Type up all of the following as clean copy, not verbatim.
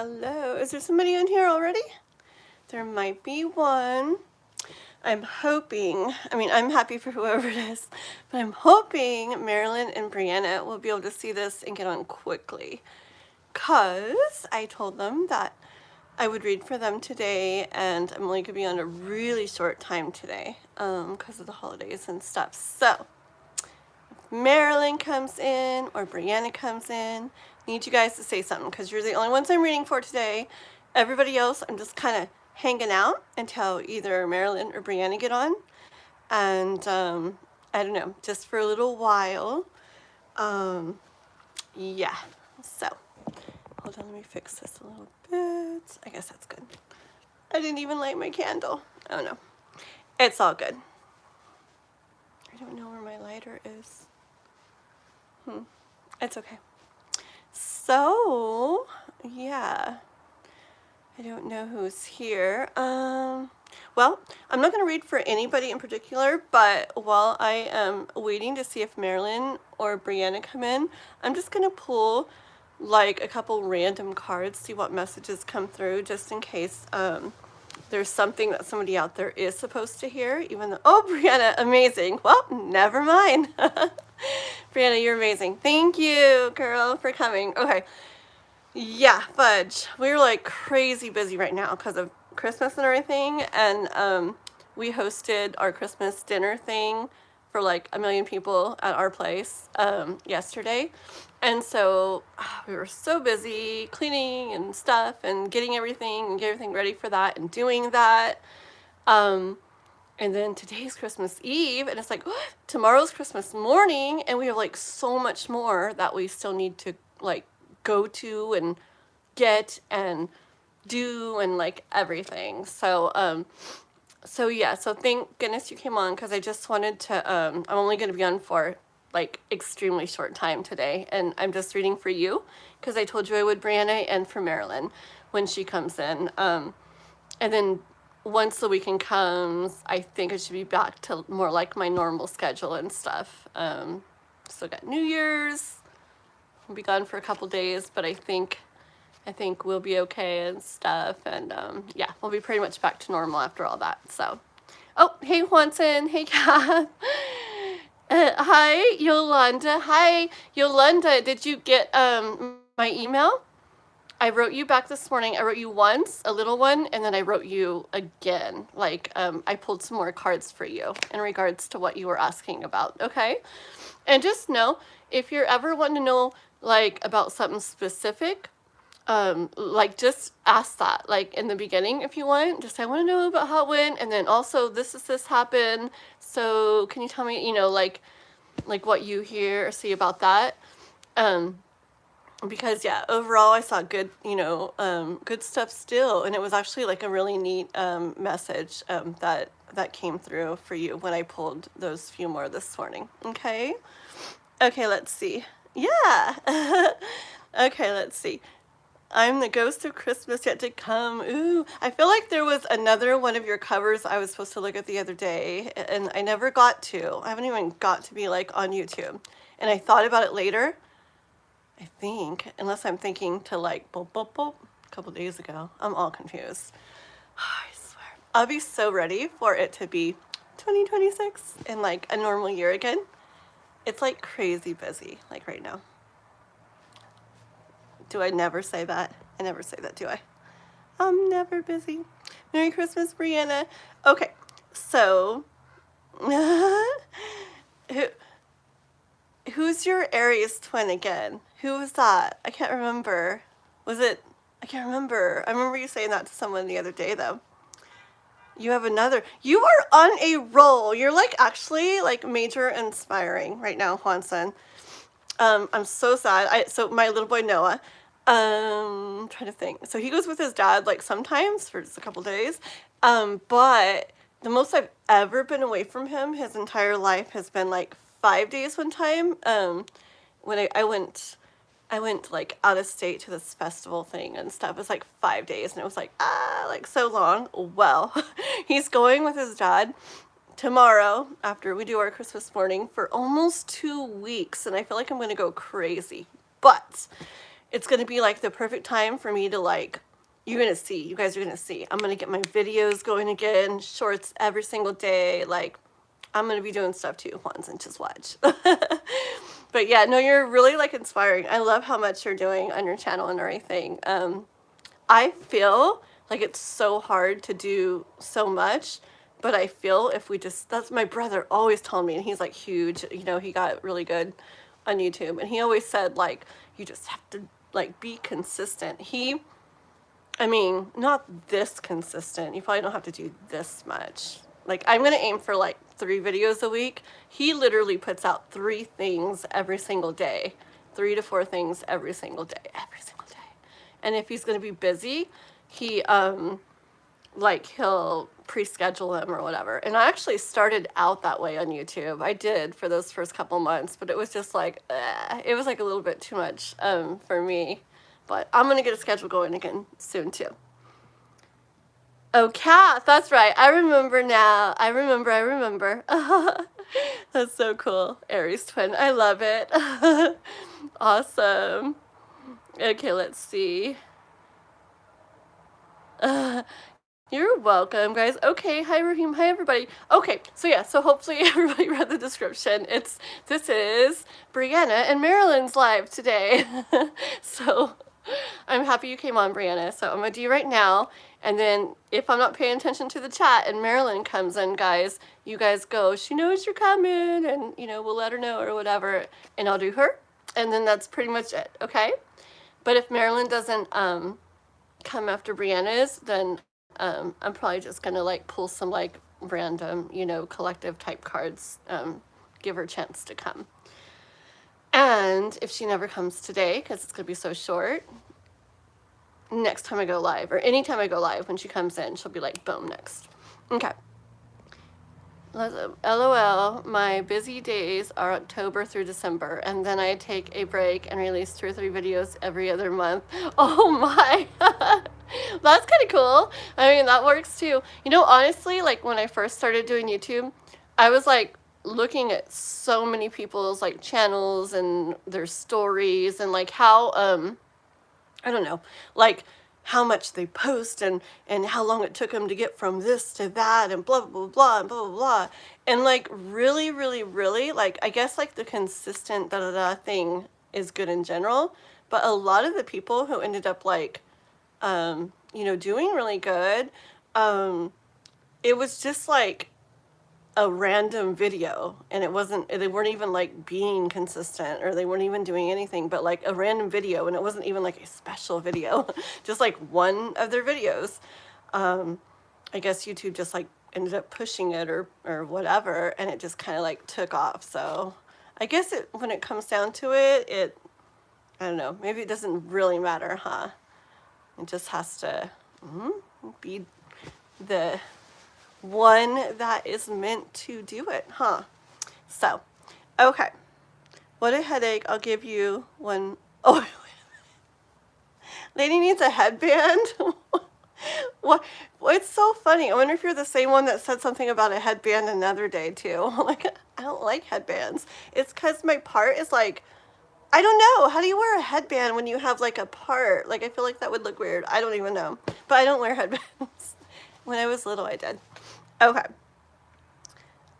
Hello, is there somebody in here already? There might be one. I'm hoping, I'm happy for whoever it is, but I'm hoping Marylin and Brianna will be able to see this and get on quickly. Because I told them that I would read for them today, and I'm only going to be on a really short time today because of the holidays and stuff. So, if Marylin comes in or Brianna comes in, I need you guys to say something because you're the only ones I'm reading for today. Everybody else, I'm just kind of hanging out until either Marylin or Brianna get on. And I don't know, just for a little while. Yeah, so hold on, let me fix this a little bit. I guess that's good. I didn't even light my candle. Oh no, it's all good. I don't know where my lighter is. It's okay. So, yeah. I don't know who's here. Well, I'm not going to read for anybody in particular, but while I am waiting to see if Marylin or Brianna come in, I'm just going to pull like a couple random cards, see what messages come through, just in case there's something that somebody out there is supposed to hear, even though, oh, Brianna, amazing. Well, never mind. Brianna, you're amazing. Thank you, girl, for coming. Okay. Yeah, fudge. We're like crazy busy right now because of Christmas and everything, and we hosted our Christmas dinner thing for like 1 million people at our place yesterday, and so we were so busy cleaning and stuff and getting everything ready for that and doing that. And then today's Christmas Eve, and it's like tomorrow's Christmas morning, and we have like so much more that we still need to like go to and get and do and like everything. So yeah, so thank goodness you came on, because I just wanted to I'm only going to be on for like extremely short time today, and I'm just reading for you because I told you I would, Brianna, and for Marylin when she comes in, and then once the weekend comes, I think it should be back to more like my normal schedule and stuff. So got New Year's, we'll be gone for a couple days, but I think we'll be okay and stuff, and yeah, we'll be pretty much back to normal after all that. So, oh, hey Juanson, hey Kath, hi Yolanda, did you get my email? I wrote you back this morning. I wrote you once, a little one, and then I wrote you again. Like, I pulled some more cards for you in regards to what you were asking about, okay? And just know, if you're ever wanting to know, like, about something specific, like, just ask that, like, in the beginning if you want. Just, I want to know about how it went, and then also, this happened, so can you tell me, you know, like what you hear or see about that? Because yeah, overall I saw good, good stuff still, and it was actually like a really neat message that came through for you when I pulled those few more this morning. Okay, let's see. Yeah. Okay, let's see. I'm the ghost of Christmas yet to come. Ooh, I feel like there was another one of your covers I was supposed to look at the other day, and I never got to. I haven't even got to be like on YouTube, and I thought about it later. I think, unless I'm thinking to like, boop, boop, boop, a couple days ago. I'm all confused. I swear. I'll be so ready for it to be 2026 and like a normal year again. It's like crazy busy, like right now. Do I never say that? I never say that, do I? I'm never busy. Merry Christmas, Brianna. Okay, so, who's your Aries twin again? Who was that? I can't remember. I can't remember. I remember you saying that to someone the other day, though. You have another. You are on a roll. You're like actually like major inspiring right now, Juanson. I'm so sad. So my little boy Noah, I'm trying to think. So he goes with his dad like sometimes for just a couple days. But the most I've ever been away from him his entire life has been like 5 days one time. When I went like out of state to this festival thing and stuff. It was like 5 days, and it was like like so long. Well, he's going with his dad tomorrow after we do our Christmas morning for almost 2 weeks, and I feel like I'm gonna go crazy. But it's going to be like the perfect time for me to like, you're going to see, you guys are going to see. I'm going to get my videos going again, shorts every single day. Like, I'm going to be doing stuff too, once and just watch. But yeah, no, you're really like inspiring. I love how much you're doing on your channel and everything. I feel like it's so hard to do so much, but I feel if we just, that's my brother always told me, and he's like huge, you know, he got really good on YouTube, and he always said like, you just have to like be consistent. I mean, not this consistent. You probably don't have to do this much. Like, I'm going to aim for like 3 videos a week. He literally puts out 3 things every single day. 3 to 4 things every single day. Every single day. And if he's going to be busy, he, like, he'll pre-schedule them or whatever. And I actually started out that way on YouTube. I did for those first couple months, but it was just like, it was like a little bit too much for me. But I'm going to get a schedule going again soon, too. Oh, Kath, that's right. I remember now. I remember. That's so cool. Aries twin. I love it. Awesome. Okay, let's see. You're welcome, guys. Okay, hi, Raheem. Hi, everybody. Okay, so yeah, so hopefully everybody read the description. This is Brianna and Marylyn's live today. So I'm happy you came on, Brianna. So I'm going to do you right now. And then if I'm not paying attention to the chat and Marylyn comes in, guys, you guys go, she knows you're coming, and, you know, we'll let her know or whatever, and I'll do her. And then that's pretty much it, okay? But if Marylyn doesn't come after Brianna's, then I'm probably just going to, like, pull some, like, random, you know, collective type cards, give her a chance to come. And if she never comes today, because it's going to be so short, next time I go live, or anytime I go live, when she comes in, she'll be like, boom, next. Okay. LOL, my busy days are October through December, and then I take a break and release 2 or 3 videos every other month. Oh my, that's kind of cool. I mean, that works too. You know, honestly, like when I first started doing YouTube, I was like looking at so many people's like channels and their stories and like how, I don't know, like how much they post and how long it took them to get from this to that and blah, blah, blah, and blah, blah, blah. And like really, really, really, like, I guess like the consistent da-da-da thing is good in general. But a lot of the people who ended up like, you know, doing really good, it was just like a random video, and they weren't even like being consistent, or they weren't even doing anything but like a random video, and it wasn't even like a special video, just like one of their videos. I guess YouTube just like ended up pushing it or whatever, and it just kind of like took off. So I guess when it comes down to it, I don't know, maybe it doesn't really matter, huh? It just has to be the one that is meant to do it, huh? So, okay. What a headache. I'll give you one. Oh, lady needs a headband? What? It's so funny. I wonder if you're the same one that said something about a headband another day, too. Like, I don't like headbands. It's because my part is like, I don't know. How do you wear a headband when you have like a part? Like, I feel like that would look weird. I don't even know. But I don't wear headbands. When I was little, I did. Okay.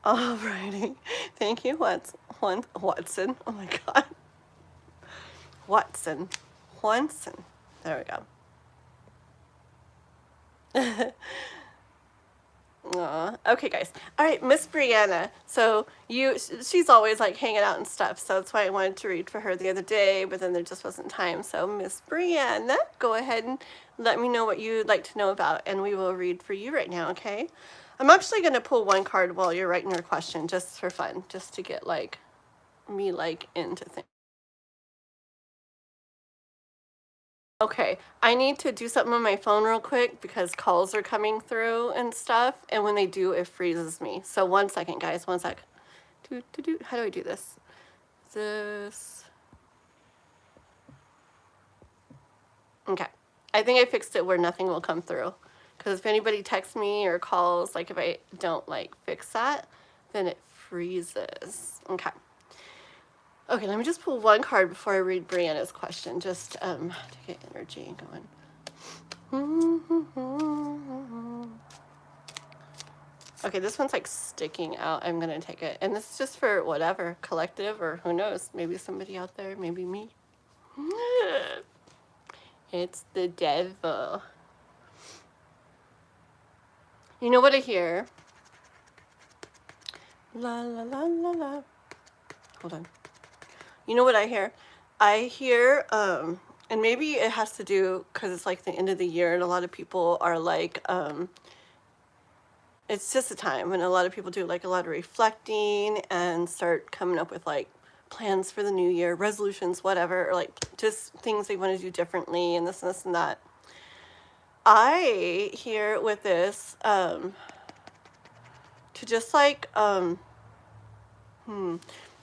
Alrighty. Thank you, Watson. Oh my God. Watson. There we go. Aw. Okay, guys. All right, Miss Brianna. So she's always like hanging out and stuff. So that's why I wanted to read for her the other day, but then there just wasn't time. So Miss Brianna, go ahead and let me know what you'd like to know about, and we will read for you right now, okay? I'm actually going to pull one card while you're writing your question, just for fun, just to get like me like into things. Okay, I need to do something on my phone real quick because calls are coming through and stuff, and when they do, it freezes me. So 1 second, guys, 1 sec. How do I do this? Okay, I think I fixed it where nothing will come through. Because if anybody texts me or calls, like if I don't like fix that, then it freezes. Okay. Okay, let me just pull one card before I read Brianna's question, just to get energy going. Okay, this one's like sticking out. I'm gonna take it. And this is just for whatever, collective, or who knows, maybe somebody out there, maybe me. It's the devil. You know what I hear? La la la la la. Hold on. You know what I hear? I hear, and maybe it has to do, because it's like the end of the year and a lot of people are like, it's just a time when a lot of people do like a lot of reflecting and start coming up with like plans for the new year, resolutions, whatever, or like just things they want to do differently and this and that. I hear with this, to just like,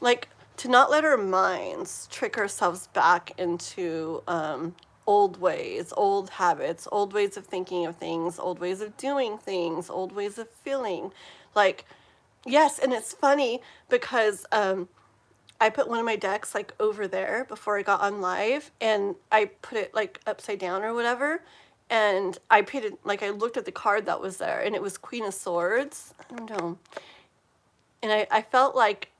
like to not let our minds trick ourselves back into old ways, old habits, old ways of thinking of things, old ways of doing things, old ways of feeling. Like, yes, and it's funny because I put one of my decks like over there before I got on live, and I put it like upside down or whatever, and I painted, like I looked at the card that was there, and it was Queen of Swords. I don't know. And I felt like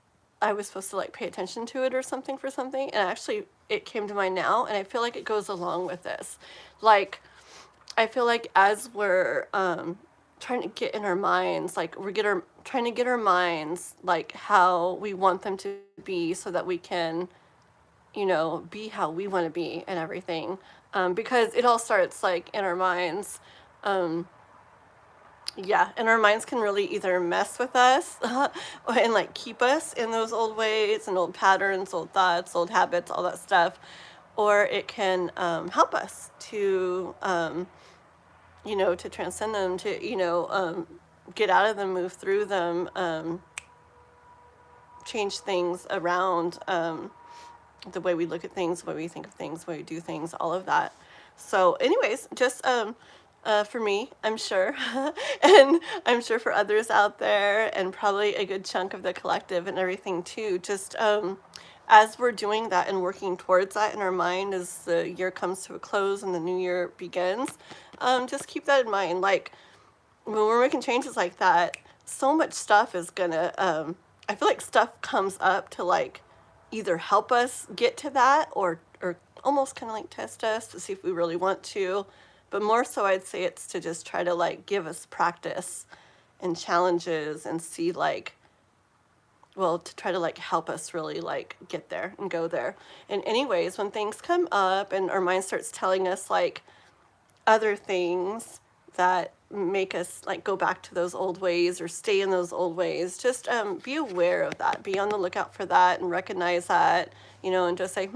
I was supposed to like pay attention to it or something for something, and actually it came to mind now, and I feel like it goes along with this. Like, I feel like as we're trying to get in our minds, like trying to get our minds like how we want them to be, so that we can, you know, be how we want to be and everything. Because it all starts like in our minds. Yeah, and our minds can really either mess with us and like keep us in those old ways and old patterns, old thoughts, old habits, all that stuff, or it can help us to, you know, to transcend them, to, you know, get out of them, move through them, change things around, the way we look at things, the way we think of things, the way we do things, all of that. So anyways, just for me, I'm sure, and I'm sure for others out there, and probably a good chunk of the collective and everything too, just as we're doing that and working towards that in our mind as the year comes to a close and the new year begins, just keep that in mind. Like, when we're making changes like that, so much stuff is gonna, I feel like stuff comes up to like either help us get to that, or almost kind of like test us to see if we really want to. But more so, I'd say it's to just try to like give us practice and challenges and see like, well, to try to like help us really like get there and go there. And anyways, when things come up and our mind starts telling us like other things that make us like go back to those old ways or stay in those old ways, just be aware of that, be on the lookout for that, and recognize that, you know, and just say,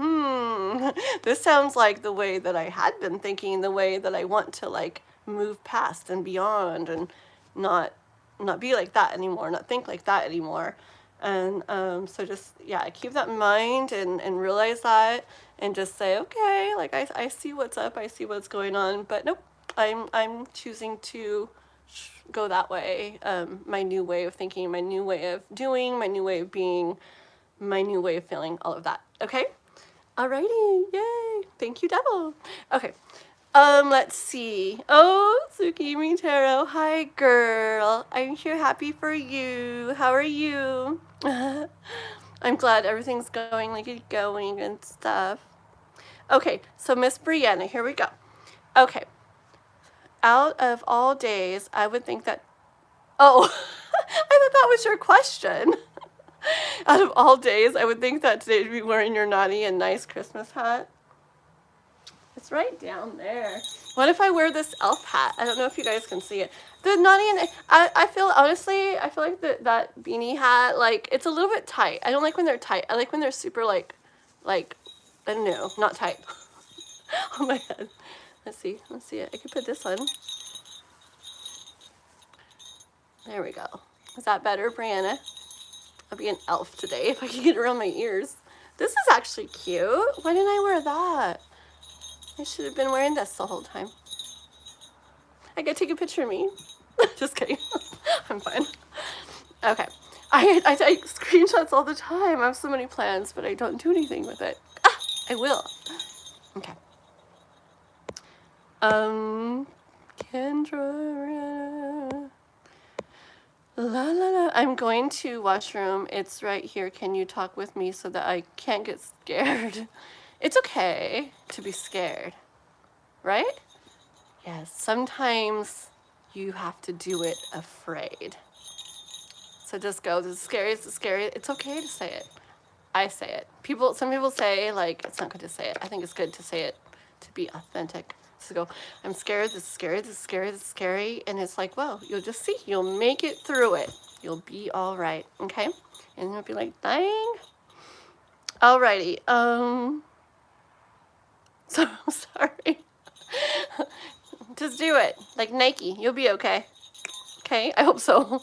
this sounds like the way that I had been thinking, the way that I want to like move past and beyond, and not be like that anymore, not think like that anymore. And so just, yeah, keep that in mind, and realize that, and just say, okay, like I see what's up, I see what's going on, but nope, I'm choosing to go that way. My new way of thinking, my new way of doing, my new way of being, my new way of feeling, all of that. Okay? Alrighty, yay. Thank you, devil. Okay. Let's see. Oh, Tsukimi Tarot. Hi, girl. I'm here, happy for you. How are you? I'm glad everything's going like it's going and stuff. Okay, so Miss Brianna, here we go. Okay. Out of all days, I would think that... Oh, I thought that was your question. Out of all days, I would think that today would be wearing your naughty and nice Christmas hat. It's right down there. What if I wear this elf hat? I don't know if you guys can see it. The naughty and... I feel, honestly, I feel like that beanie hat, like, it's a little bit tight. I don't like when they're tight. I like when they're super, like, I don't know, not tight. On my head. Let's see it. I could put this on. There we go. Is that better, Brianna? I'll be an elf today if I can get around my ears. This is actually cute. Why didn't I wear that? I should have been wearing this the whole time. I could take a picture of me. Just kidding. I'm fine. Okay. I take screenshots all the time. I have so many plans, but I don't do anything with it. Ah, I will. Okay. Kendra. La la la. I'm going to washroom. It's right here. Can you talk with me so that I can't get scared? It's okay to be scared, right? Yes. Sometimes you have to do it afraid. So just go. This is scary. It's scary. It's okay to say it. I say it. Some people say like it's not good to say it. I think it's good to say it to be authentic. So go, I'm scared, this is scary, this is scary, this is scary. And it's like, well, you'll just see, you'll make it through it. You'll be all right, okay? And you'll be like, dang. Alrighty, so sorry. Just do it, like Nike, you'll be okay. Okay, I hope so.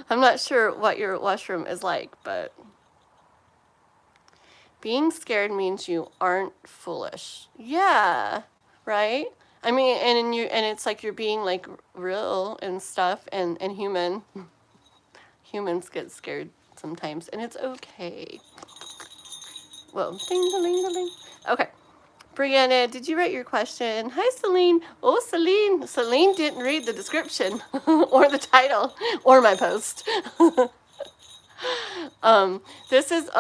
I'm not sure what your washroom is like, but being scared means you aren't foolish. Yeah, right? I mean, and it's like you're being like real and stuff and human. Humans get scared sometimes, and it's okay. Whoa, ding-a-ling-a-ling. Okay. Brianna, did you write your question? Hi, Celine. Oh, Celine. Celine didn't read the description or the title or my post. This is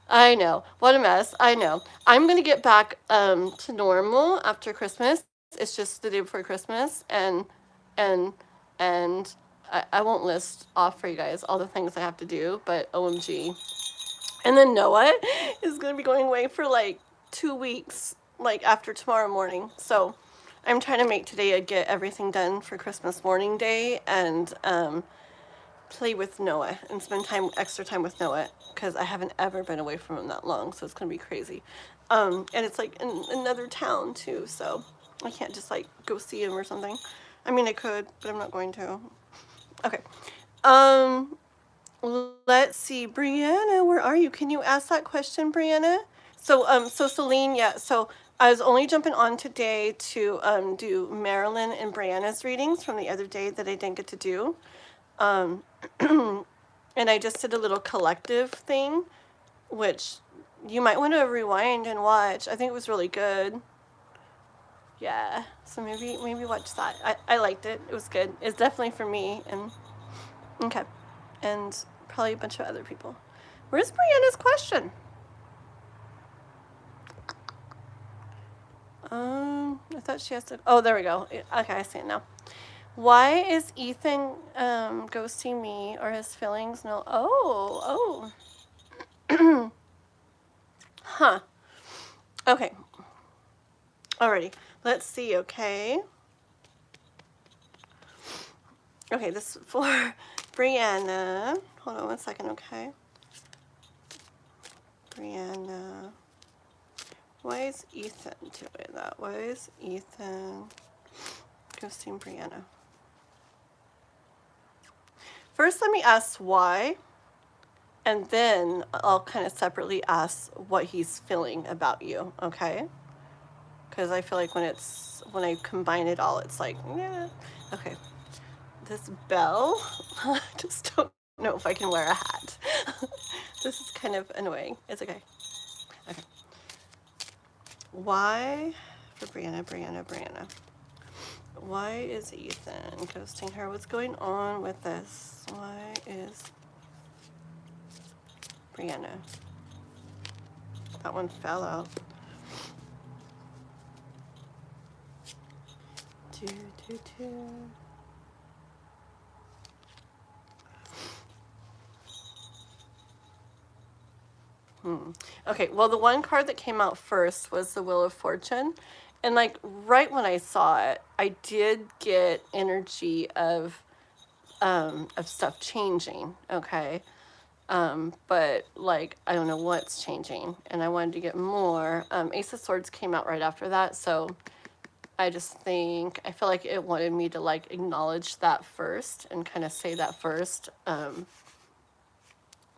I know, what a mess. I know. I'm gonna get back to normal after Christmas. It's just the day before Christmas, and and I won't list off for you guys all the things I have to do, but OMG. And then Noah is gonna be going away for like 2 weeks, like after tomorrow morning. So I'm trying to make today a get everything done for Christmas morning day, and play with Noah and spend extra time with Noah, because I haven't ever been away from him that long, so it's gonna be crazy. And it's like in another town too, so I can't just like go see him or something. I mean, I could, but I'm not going to. Okay. Let's see, Brianna, where are you? Can you ask that question, Brianna? So Celine, yeah. So I was only jumping on today to do Marylin and Brianna's readings from the other day that I didn't get to do. And I just did a little collective thing, which you might want to rewind and watch. I think it was really good. Yeah, so maybe watch that. I liked it. It was good. It's definitely for me, and okay, and probably a bunch of other people. Where's Brianna's question? I thought she has to. Oh, there we go. Okay, I see it now. Why is Ethan ghosting me, or his feelings? No. Oh. Huh. Okay. Alrighty. Let's see, okay? Okay, this is for Brianna. Hold on one second, okay? Brianna. Why is Ethan doing that? Why is Ethan ghosting Brianna? First, let me ask why, and then I'll kind of separately ask what he's feeling about you, okay? Because I feel like when I combine it all, it's like, yeah. Okay. This bell, I just don't know if I can wear a hat. This is kind of annoying. It's okay. Okay. Why, for Brianna. Why is Ethan ghosting her? What's going on with this? Why is Brianna? That one fell out. Okay, well, the one card that came out first was the Wheel of Fortune. And like right when I saw it, I did get energy of stuff changing, okay? But like I don't know what's changing, and I wanted to get more. Ace of Swords came out right after that, so I feel like it wanted me to like acknowledge that first and kind of say that first,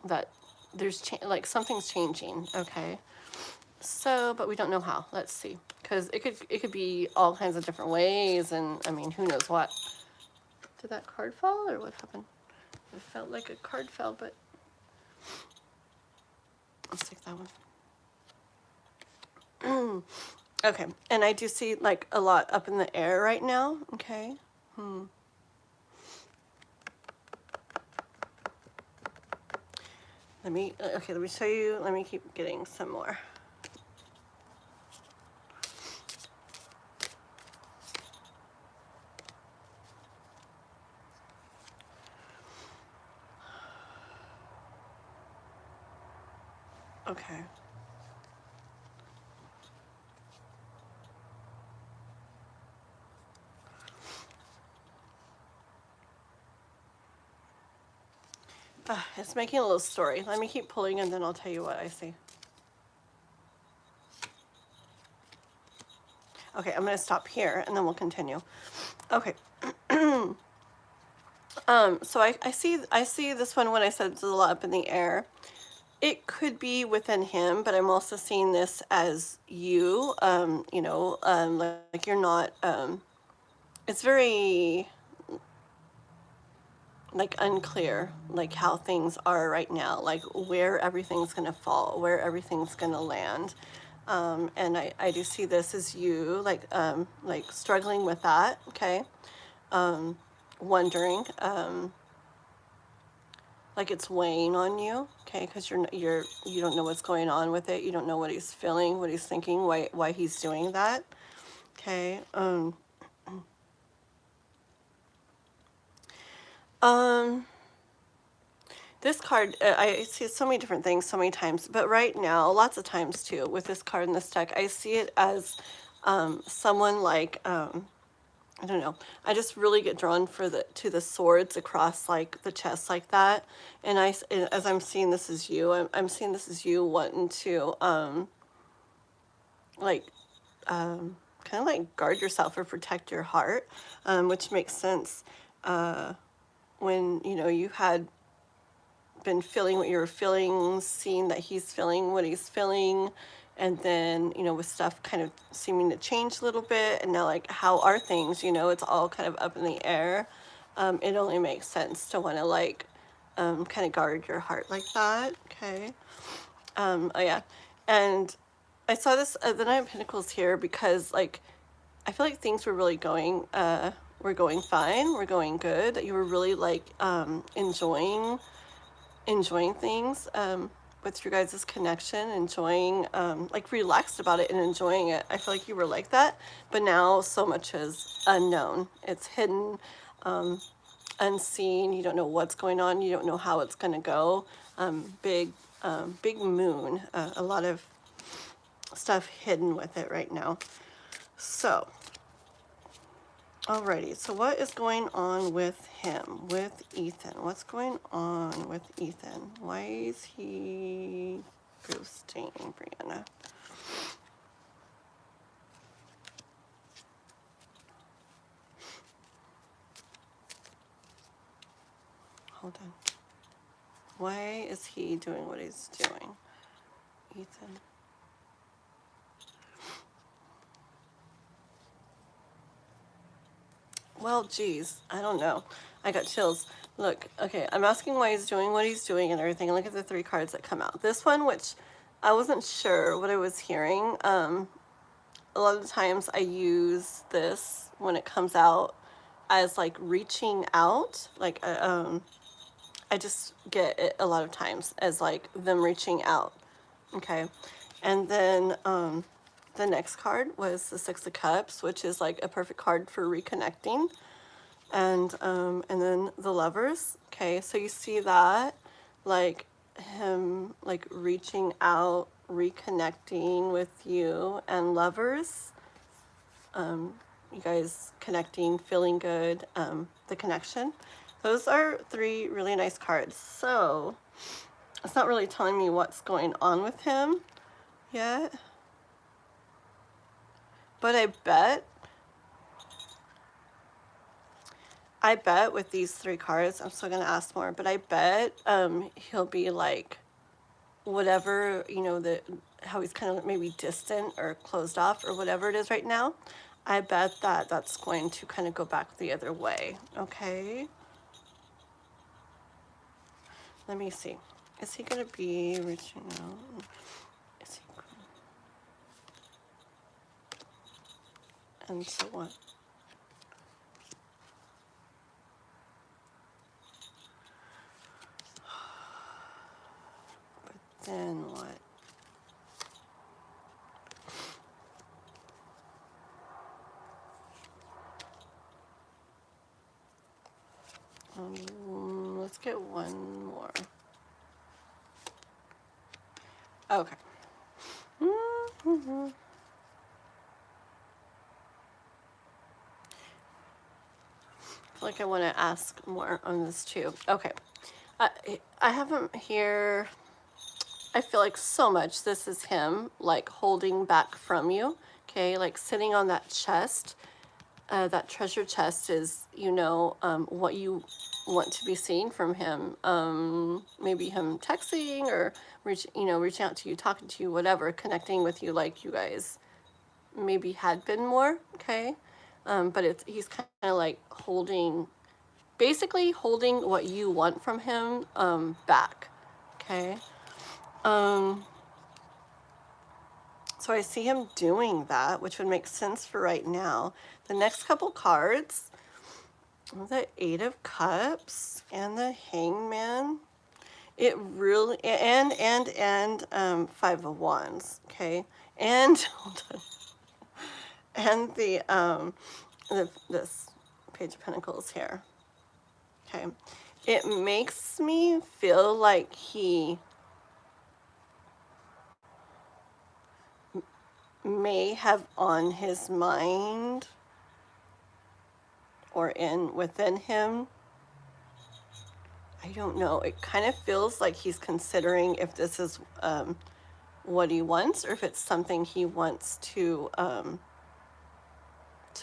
that there's like something's changing, okay? So, but we don't know how. Let's see, because it could be all kinds of different ways, and I mean, who knows what. Did that card fall or what happened? It felt like a card fell, but Let's take that one. Okay, and I do see like a lot up in the air right now. Okay. Let me show you. Let me keep getting some more. Okay. It's making a little story. Let me keep pulling and then I'll tell you what I see. Okay, I'm gonna stop here and then we'll continue. Okay. So I see this one when I said it's a lot up in the air. It could be within him, but I'm also seeing this as you. Like you're not. It's very like unclear, like how things are right now, like where everything's gonna fall, where everything's gonna land. And I do see this as you, like struggling with that. Okay. Wondering. Like it's weighing on you, okay, because you don't know what's going on with it. You don't know what he's feeling, what he's thinking, why he's doing that. Okay. Um this card, I see so many different things so many times, but right now, lots of times too, with this card in this deck, I see it as someone like I don't know. I just really get drawn to the swords across like the chest like that. And as I'm seeing this as you, I'm seeing this as you wanting to like kind of like guard yourself or protect your heart, which makes sense when you had been feeling what you were feeling, seeing that he's feeling what he's feeling, and then with stuff kind of seeming to change a little bit, and now like how are things, it's all kind of up in the air. It only makes sense to want to like kind of guard your heart like that. Okay. Oh yeah. And I saw this the Nine of Pentacles here because like I feel like things were really going we're going fine, we're going good, that you were really like enjoying things with your guys' connection, enjoying like relaxed about it and enjoying it. I feel like you were like that, but now so much is unknown. It's hidden, unseen. You don't know what's going on. You don't know how it's going to go. Big moon. A lot of stuff hidden with it right now. So alrighty, so what is going on with him, with Ethan? What's going on with Ethan? Why is he ghosting Brianna? Hold on. Why is he doing what he's doing? Ethan. Well, geez, I don't know. I got chills. Look, okay, I'm asking why he's doing what he's doing and everything. And look at the 3 cards that come out. This one, which I wasn't sure what I was hearing. A lot of times I use this when it comes out as like reaching out. Like, I just get it a lot of times as like them reaching out. Okay. And then, the next card was the 6 of Cups, which is like a perfect card for reconnecting. And then the Lovers. Okay, so you see that, like him like reaching out, reconnecting with you, and Lovers. You guys connecting, feeling good, the connection. Those are 3 really nice cards. So it's not really telling me what's going on with him yet. But I bet with these 3 cards, I'm still gonna ask more, but I bet he'll be like whatever, how he's kind of maybe distant or closed off or whatever it is right now. I bet that's going to kind of go back the other way. Okay. Let me see. Is he going to be reaching out? Is he? And so what? But then what? Let's get one more. Okay. I feel like I want to ask more on this too. Okay. I have him here. I feel like so much this is him like holding back from you. Okay, like sitting on that chest. That treasure chest is, you know, what you want to be seeing from him. Maybe him texting or reaching out to you, talking to you, whatever, connecting with you like you guys maybe had been more. Okay, but he's kind of like basically holding what you want from him back. Okay. So I see him doing that, which would make sense for right now. The next couple cards, the Eight of Cups and the Hangman. It really, and Five of Wands, okay? And, hold on. And this Page of Pentacles here, okay? It makes me feel like he may have on his mind or within him, I don't know, it kind of feels like he's considering if this is what he wants or if it's something he wants to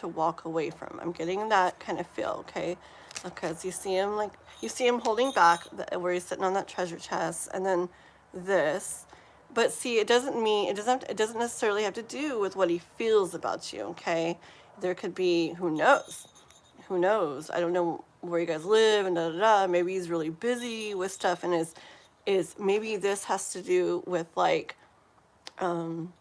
walk away from. I'm getting that kind of feel, okay? Because you see him holding back where he's sitting on that treasure chest, and then this. But see, it doesn't necessarily have to do with what he feels about you, okay? There could be, who knows? I don't know where you guys live and da da da. Maybe he's really busy with stuff, and is maybe this has to do with like him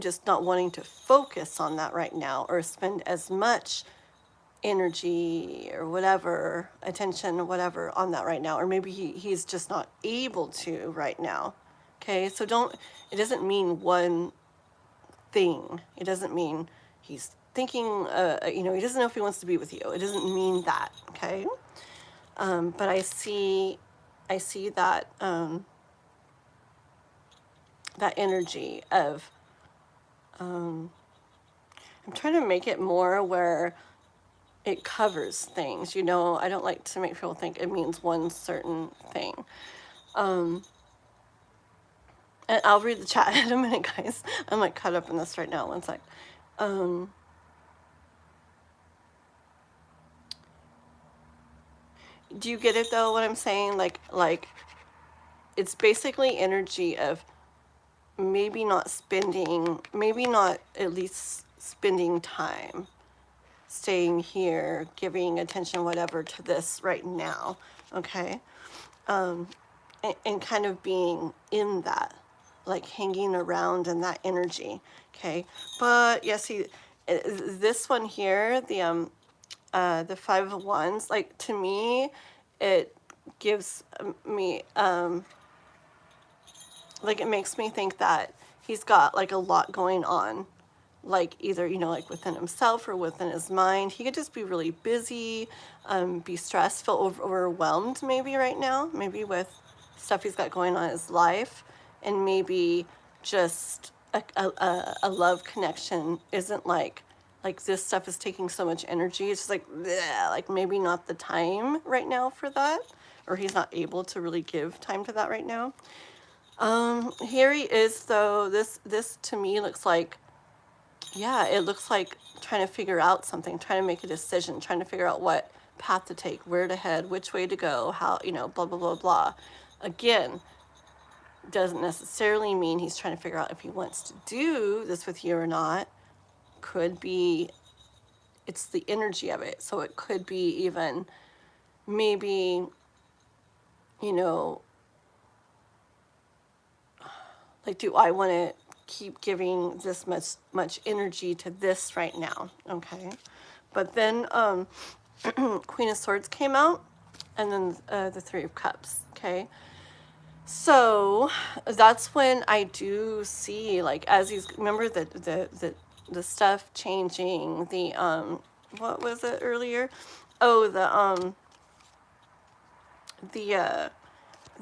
just not wanting to focus on that right now or spend as much energy or whatever, attention or whatever on that right now, or maybe he's just not able to right now. Okay, so it doesn't mean one thing. It doesn't mean he's thinking, he doesn't know if he wants to be with you. It doesn't mean that, okay? But I see that, that energy of, I'm trying to make it more where it covers things, I don't like to make people think it means one certain thing. And I'll read the chat in a minute, guys. I'm like caught up in this right now. One sec. Do you get it though, what I'm saying? Like it's basically energy of maybe not at least spending time staying here, giving attention, whatever, to this right now, okay? And kind of being in that, like hanging around in that energy, okay? But yeah, see, this one here, the Five of Wands, like to me, it gives me, like it makes me think that he's got like a lot going on, like either, like within himself or within his mind. He could just be really busy, be stressed, feel overwhelmed maybe right now, maybe with stuff he's got going on in his life, and maybe just a love connection isn't like this stuff is taking so much energy. It's just like, bleh, like maybe not the time right now for that, or he's not able to really give time to that right now. Here he is though. This to me looks like, yeah, it looks like trying to figure out something, trying to make a decision, trying to figure out what path to take, where to head, which way to go, how, blah, blah, blah, blah. Again, doesn't necessarily mean he's trying to figure out if he wants to do this with you or not. Could be, it's the energy of it. So it could be even maybe, Like, do I want to keep giving this much energy to this right now? Okay. But then Queen of Swords came out, and then the Three of Cups. Okay. So that's when I do see, like, as he's, remember the stuff changing, the what was it earlier? Oh,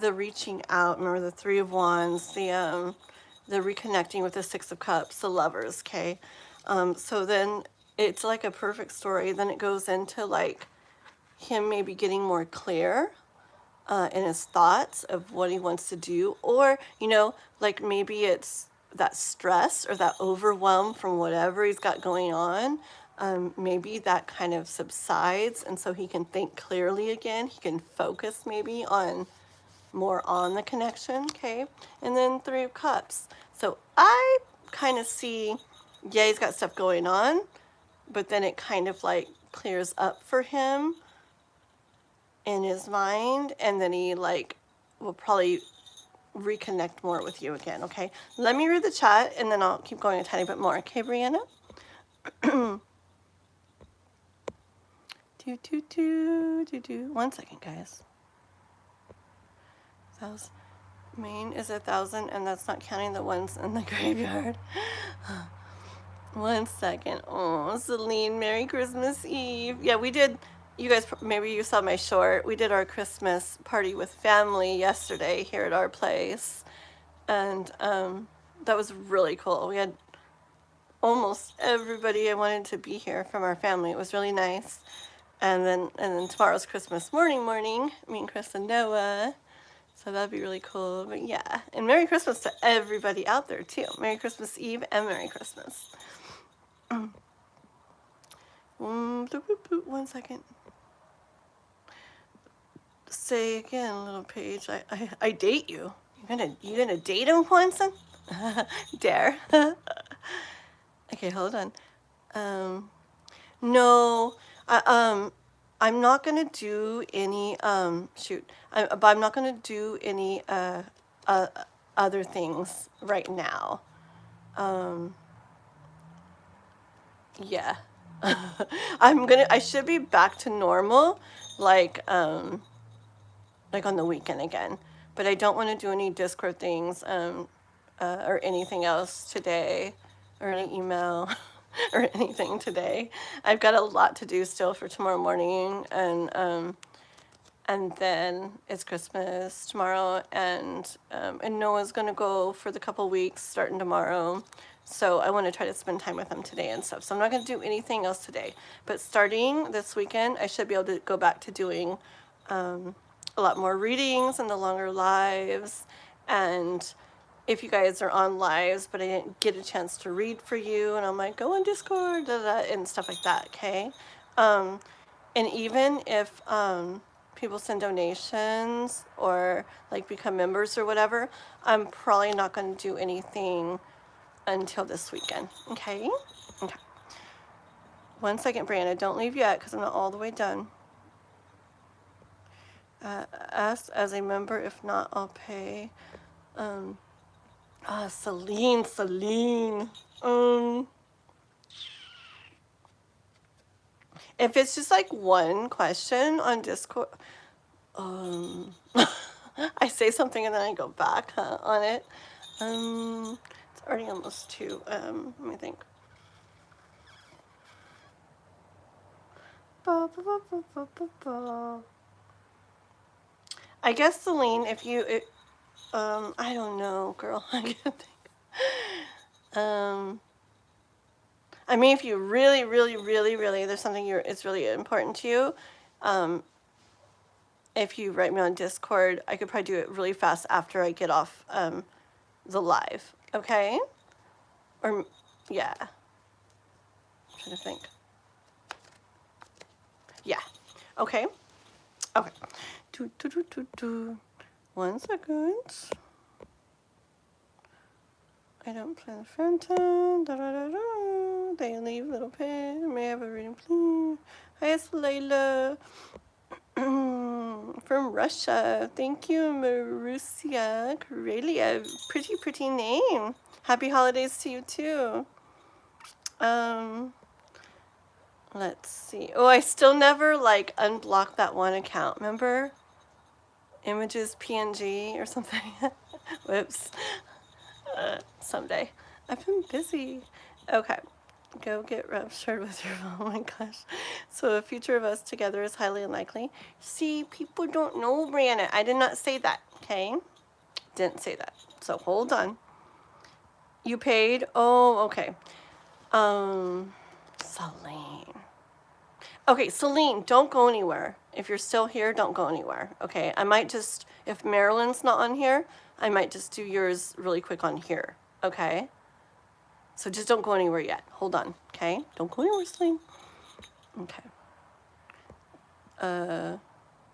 the reaching out. Remember the Three of Wands, the reconnecting with the Six of Cups, the Lovers. Okay. So then it's like a perfect story. Then it goes into like him maybe getting more clear in his thoughts of what he wants to do, or like maybe it's that stress or that overwhelm from whatever he's got going on. Maybe that kind of subsides, and so he can think clearly again. He can focus maybe on more on the connection. Okay. And then Three of Cups. So I kind of see, yeah, he's got stuff going on, but then it kind of like clears up for him in his mind, and then he like will probably reconnect more with you again. Okay, let me read the chat and then I'll keep going a tiny bit more. Okay, Brianna. do 1 second, guys. Maine is 1,000, and that's not counting the ones in the graveyard. 1 second. Oh, Celine, Merry Christmas Eve. Yeah, we did. You guys, maybe you saw my short. We did our Christmas party with family yesterday here at our place. And that was really cool. We had almost everybody I wanted to be here from our family. It was really nice. And then tomorrow's Christmas morning, me and Chris and Noah. So that'd be really cool. But yeah, and Merry Christmas to everybody out there too. Merry Christmas Eve and Merry Christmas. 1 second. Say again, little page. I date you. You gonna date him, Juanson? Dare. Okay, hold on. No, I'm not gonna do any but I'm not gonna do any other things right now. Yeah. I should be back to normal, like on the weekend again. But I don't want to do any Discord things or anything else today, or any email or anything today. I've got a lot to do still for tomorrow morning, and then it's Christmas tomorrow, and Noah's gonna go for the couple weeks starting tomorrow. So I want to try to spend time with him today and stuff. So I'm not going to do anything else today. But starting this weekend, I should be able to go back to doing a lot more readings and the longer lives. And if you guys are on lives, but I didn't get a chance to read for you, and I'm like, go on Discord, and stuff like that, okay? And even if people send donations or like become members or whatever, I'm probably not going to do anything until this weekend. Okay. 1 second, Brianna, don't leave yet because I'm not all the way done. Ask as a member, if not I'll pay. Celine. If it's just like one question on Discord, I say something and then I go back on it. It's already almost 2. Let me think. I guess, Celine, if you, I don't know, girl. I can't think. I mean, if you really, there's something it's really important to you, if you write me on Discord, I could probably do it really fast after I get off the live. Okay? Or, yeah. I'm trying to think. Yeah. Okay. Okay. 1 second. I don't plan Fenton. They leave little pin. May I have a reading, please? Hi, it's Layla. From Russia. Thank you, Marusia Karelia. Pretty, pretty name. Happy holidays to you too. Let's see. Oh, I still never like unblocked that one account. Remember? Images PNG or something. Whoops. Someday. I've been busy. Okay. Go get ruptured with your oh my gosh. So a future of us together is highly unlikely. See, people don't know, Brianna. I did not say that, okay? Didn't say that. So hold on. You paid? Oh, okay. Celine. Okay, Celine, don't go anywhere. If you're still here, don't go anywhere. Okay, I might just, if Marylin's not on here, I might just do yours really quick on here. Okay? So just don't go anywhere yet. Hold on, okay? Don't go anywhere, Celine. Okay.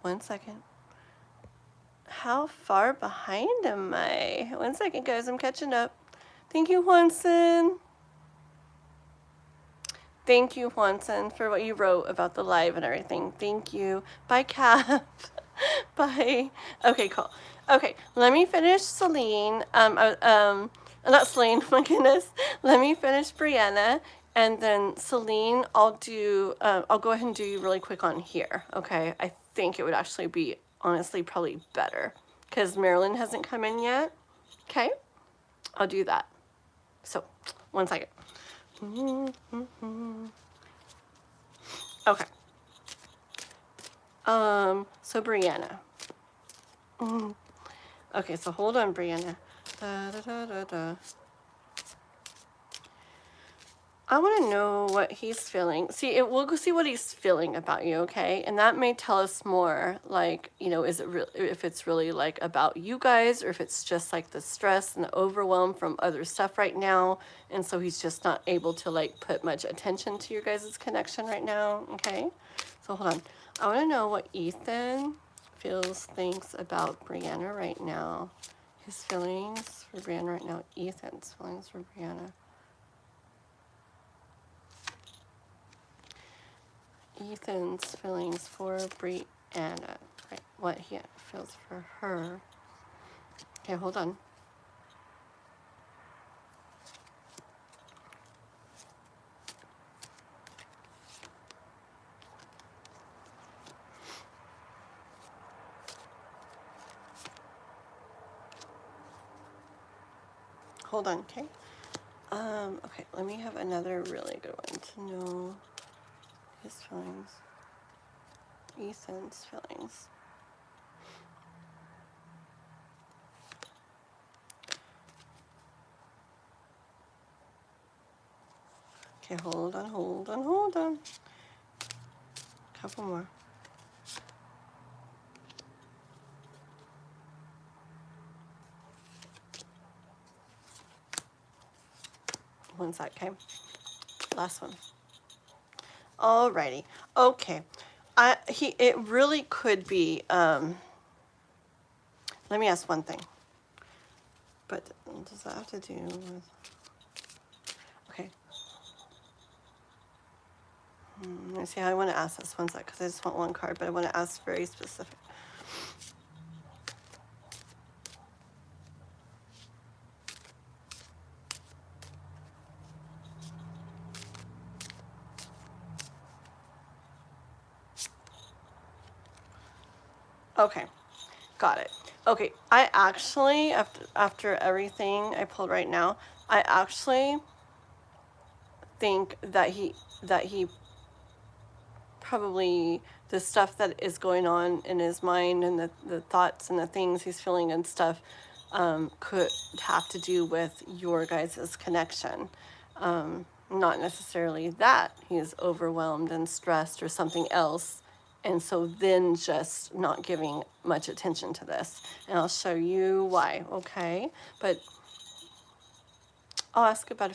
1 second. How far behind am I? 1 second, guys, I'm catching up. Thank you, Juanson. Thank you, Juanson, for what you wrote about the live and everything. Thank you. Bye, Cap. Bye. Okay, cool. Okay, let me finish Celine. Not Celine, my goodness. Let me finish Brianna, and then Celine, I'll go ahead and do you really quick on here, okay? I think it would actually be, honestly, probably better, because Marylin hasn't come in yet, okay? I'll do that. So, 1 second. Okay. So Brianna. Okay, so hold on, Brianna. I want to know what he's feeling. See, we'll go see what he's feeling about you, okay? And that may tell us more, like, you know, is it if it's really like about you guys, or if it's just like the stress and the overwhelm from other stuff right now, and so he's just not able to like put much attention to your guys' connection right now, okay? So hold on. I want to know what Ethan thinks about Brianna right now. His feelings for Brianna right now. Ethan's feelings for Brianna. Ethan's feelings for Brianna, right? What he feels for her. Okay, hold on. Hold on, okay? Okay, let me have another really good one to know his feelings. Ethan's feelings. Okay, hold on. Couple more. One sec, okay? Last one. Alrighty. Okay. It really could be, let me ask one thing. But does that have to do with, okay. Let me see how I want to ask this one sec, because I just want one card, but I want to ask very specific. Okay, got it. Okay, I actually, after everything I pulled right now, I actually think that he probably, the stuff that is going on in his mind and the thoughts and the things he's feeling and stuff could have to do with your guys' connection. Not necessarily that he's overwhelmed and stressed or something else, and so then just not giving much attention to this. And I'll show you why, okay? But I'll ask about a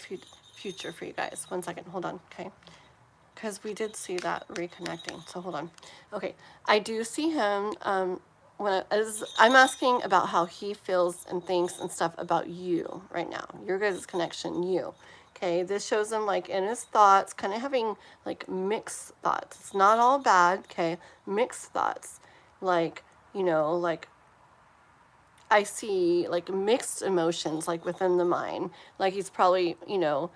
future for you guys. 1 second, hold on, okay? Because we did see that reconnecting, so hold on. Okay, I do see him, I'm asking about how he feels and thinks and stuff about you right now, your guys' connection, you. Okay, this shows him like in his thoughts, kind of having like mixed thoughts. It's not all bad, okay? Mixed thoughts. Like, you know, like I see like mixed emotions like within the mind. Like he's probably, you know,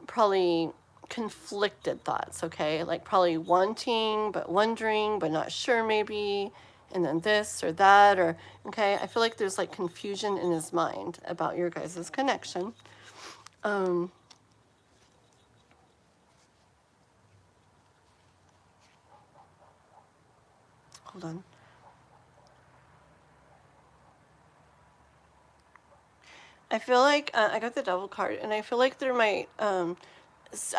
probably conflicted thoughts, okay? Like probably wanting, but wondering, but not sure maybe, and then this or that, or, okay? I feel like there's like confusion in his mind about your guys' connection. Hold on. I feel like I got the devil card, and I feel like there might, I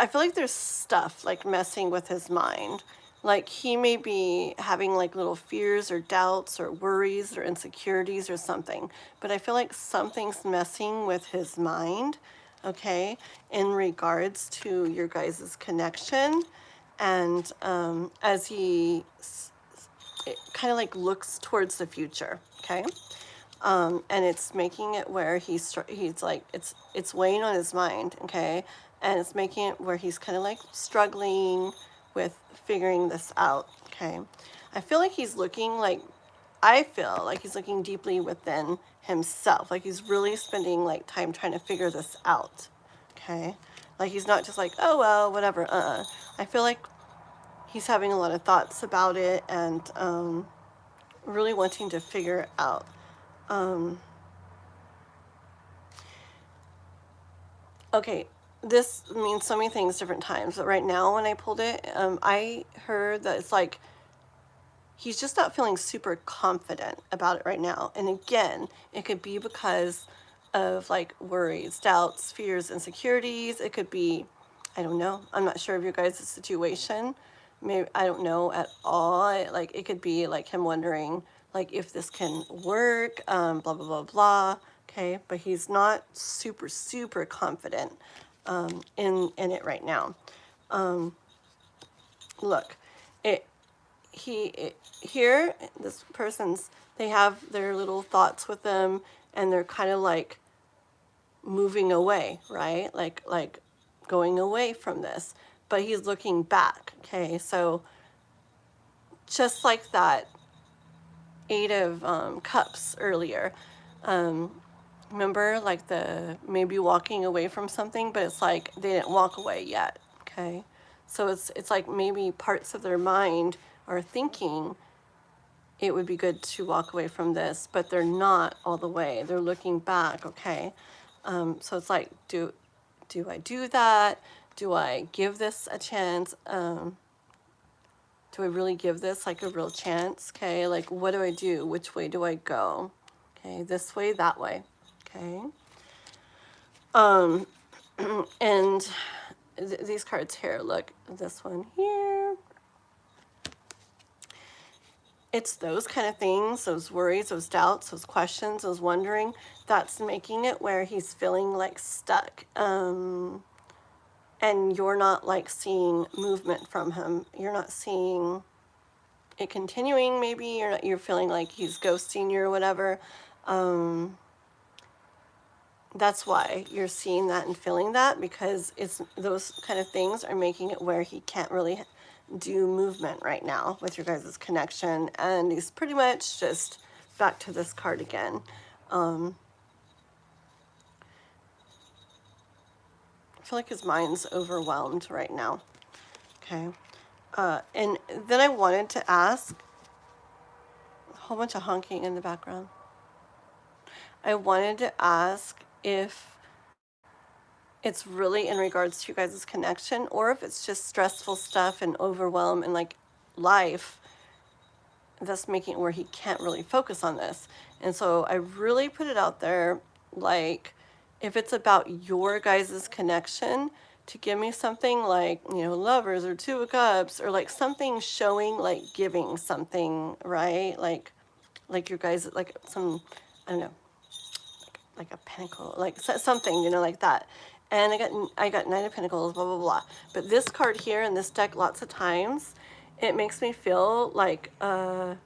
feel like there's stuff like messing with his mind. Like he may be having like little fears or doubts or worries or insecurities or something. But I feel like something's messing with his mind, okay, in regards to your guys' connection. And as he kind of like looks towards the future, okay? And it's making it where he's like it's weighing on his mind, okay, and it's making it where he's kind of like struggling with figuring this out, okay. I feel like he's looking like I feel like he's looking deeply within himself, like he's really spending like time trying to figure this out, okay. Like he's not just like, oh well, whatever. I feel like he's having a lot of thoughts about it and really wanting to figure it out. Okay, this means so many things different times, but right now when I pulled it, I heard that it's like he's just not feeling super confident about it right now. And again, it could be because of like worries, doubts, fears, insecurities. It could be, I don't know. I'm not sure of your guys' situation. Maybe I don't know at all. Like it could be like him wondering like if this can work, blah blah blah blah. Okay, but he's not super confident in it right now. Look, it here this person's they have their little thoughts with them and they're kind of like moving away, right? Like going away from this, but he's looking back, okay? So just like that Eight of Cups earlier, remember like the maybe walking away from something, but it's like they didn't walk away yet, okay? So it's like maybe parts of their mind are thinking it would be good to walk away from this, but they're not all the way. They're looking back, okay? So it's like, do I do that? Do I give this a chance? Do I really give this like a real chance? Okay, like what do I do? Which way do I go? Okay, this way, that way. Okay. And these cards here, look, this one here. It's those kind of things, those worries, those doubts, those questions, those wondering, that's making it where he's feeling like stuck. And you're not like seeing movement from him. You're not seeing it continuing, maybe. You're feeling like he's ghosting you or whatever. That's why you're seeing that and feeling that, because it's those kind of things are making it where he can't really do movement right now with your guys' connection, and he's pretty much just back to this card again. I feel like his mind's overwhelmed right now. Okay. And then I wanted to ask, a whole bunch of honking in the background. I wanted to ask if it's really in regards to you guys' connection, or if it's just stressful stuff and overwhelm and like life that's making it where he can't really focus on this. And so I really put it out there, like if it's about your guys' connection, to give me something like, you know, Lovers or Two of Cups, or like something showing like giving something, right? Like your guys, like some, I don't know, like a pentacle, like something, you know, like that. And I got Nine of Pentacles, blah blah blah. But this card here in this deck, lots of times, it makes me feel like, you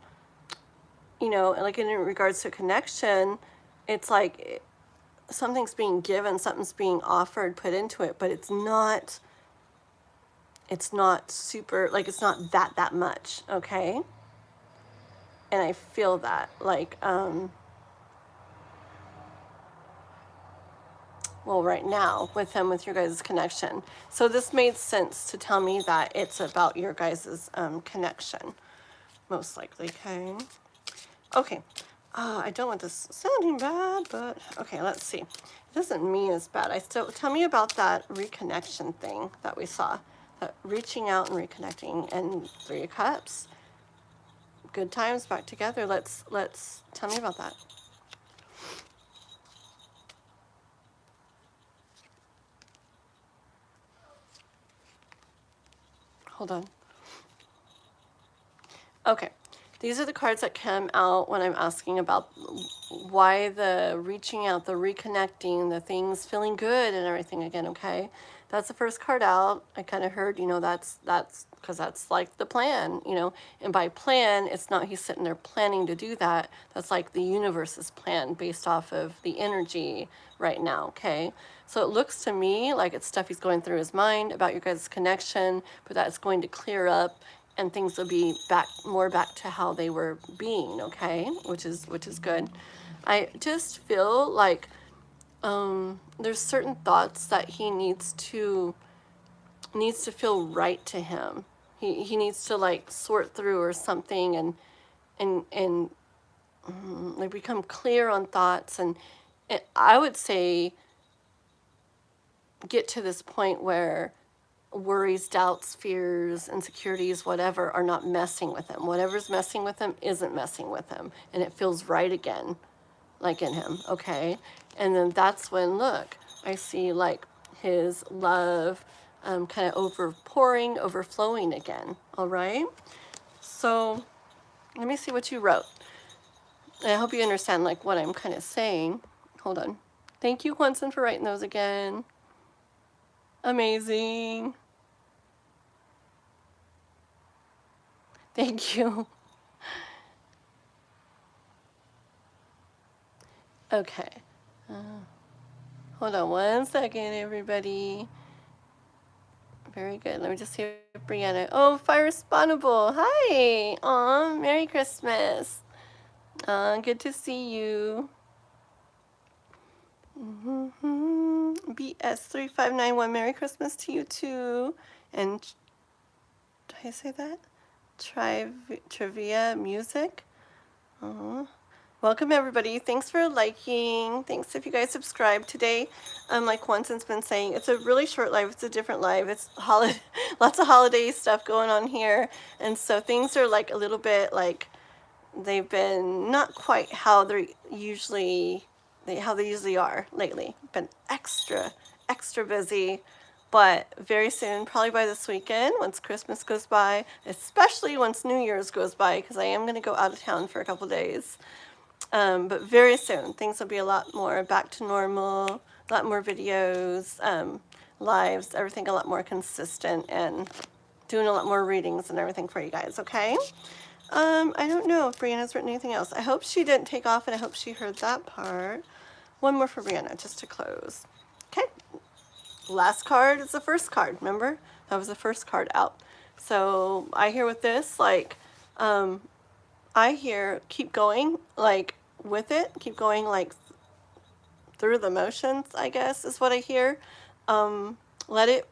know, like in regards to connection, it's like something's being given, something's being offered, put into it, but it's not super, like, it's not that much, okay? And I feel that, like, well, right now with him, with your guys' connection. So this made sense to tell me that it's about your guys' connection, most likely, okay? Okay, I don't want this sounding bad, but okay, let's see. It doesn't mean it's bad. Tell me about that reconnection thing that we saw, that reaching out and reconnecting, and 3 of Cups, good times back together. Let's tell me about that. Hold on. Okay, these are the cards that come out when I'm asking about why the reaching out, the reconnecting, the things feeling good and everything again, okay? That's the first card out. I kind of heard, you know, that's because that's like the plan, you know, and by plan, it's not he's sitting there planning to do that. That's like the universe's plan based off of the energy right now, okay? So it looks to me like it's stuff he's going through his mind about your guys' connection, but that's going to clear up and things will be more back to how they were being, okay? Which is good. I just feel like there's certain thoughts that he needs to feel right to him. He needs to like sort through or something and like become clear on thoughts, and I would say get to this point where worries, doubts, fears, insecurities, whatever, are not messing with him. Whatever's messing with him isn't messing with him, and it feels right again, like in him, okay? And then that's when, look, I see like his love kind of overflowing again, all right? So let me see what you wrote. I hope you understand like what I'm kind of saying. Hold on. Thank you, Quentin, for writing those again. Amazing. Thank you. Okay. Hold on one second, everybody. Very good. Let me just see if Brianna. Oh, Fire Spawnable. Hi. Aw, Merry Christmas. Good to see you. BS3591. Merry Christmas to you too. And did I say that? Trivia Music. Welcome everybody. Thanks for liking. Thanks if you guys subscribe today. Like Quentin's been saying, it's a really short live. It's a different live. It's lots of holiday stuff going on here, and so things are like a little bit like they've been not quite how they usually are lately. Been extra busy. But very soon, probably by this weekend, once Christmas goes by, especially once New Year's goes by, because I am going to go out of town for a couple days. But very soon, things will be a lot more back to normal, a lot more videos, lives, everything a lot more consistent, and doing a lot more readings and everything for you guys, okay? I don't know if Brianna's written anything else. I hope she didn't take off, and I hope she heard that part. One more for Brianna, just to close. Okay. Last card is the first card, remember? That was the first card out. So I hear with this, like, I hear keep going, like, with it. Keep going, like, through the motions, I guess, is what I hear. Let it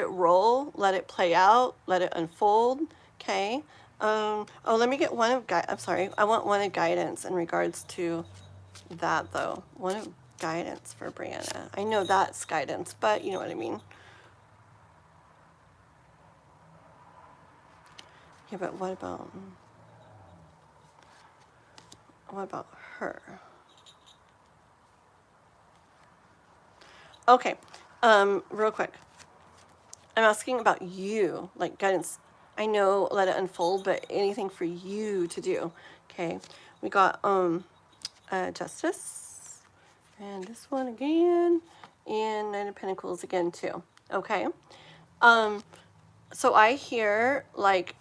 roll. Let it play out. Let it unfold, okay? Oh, let me get one of, I'm sorry. I want one of guidance in regards to that, though. One of guidance for Brianna. I know that's guidance, but you know what I mean. Yeah, but what about her? Okay, real quick. I'm asking about you, like guidance. I know let it unfold, but anything for you to do. Okay, we got Justice, and this one again, and Knight of Pentacles again too. Okay, so I hear like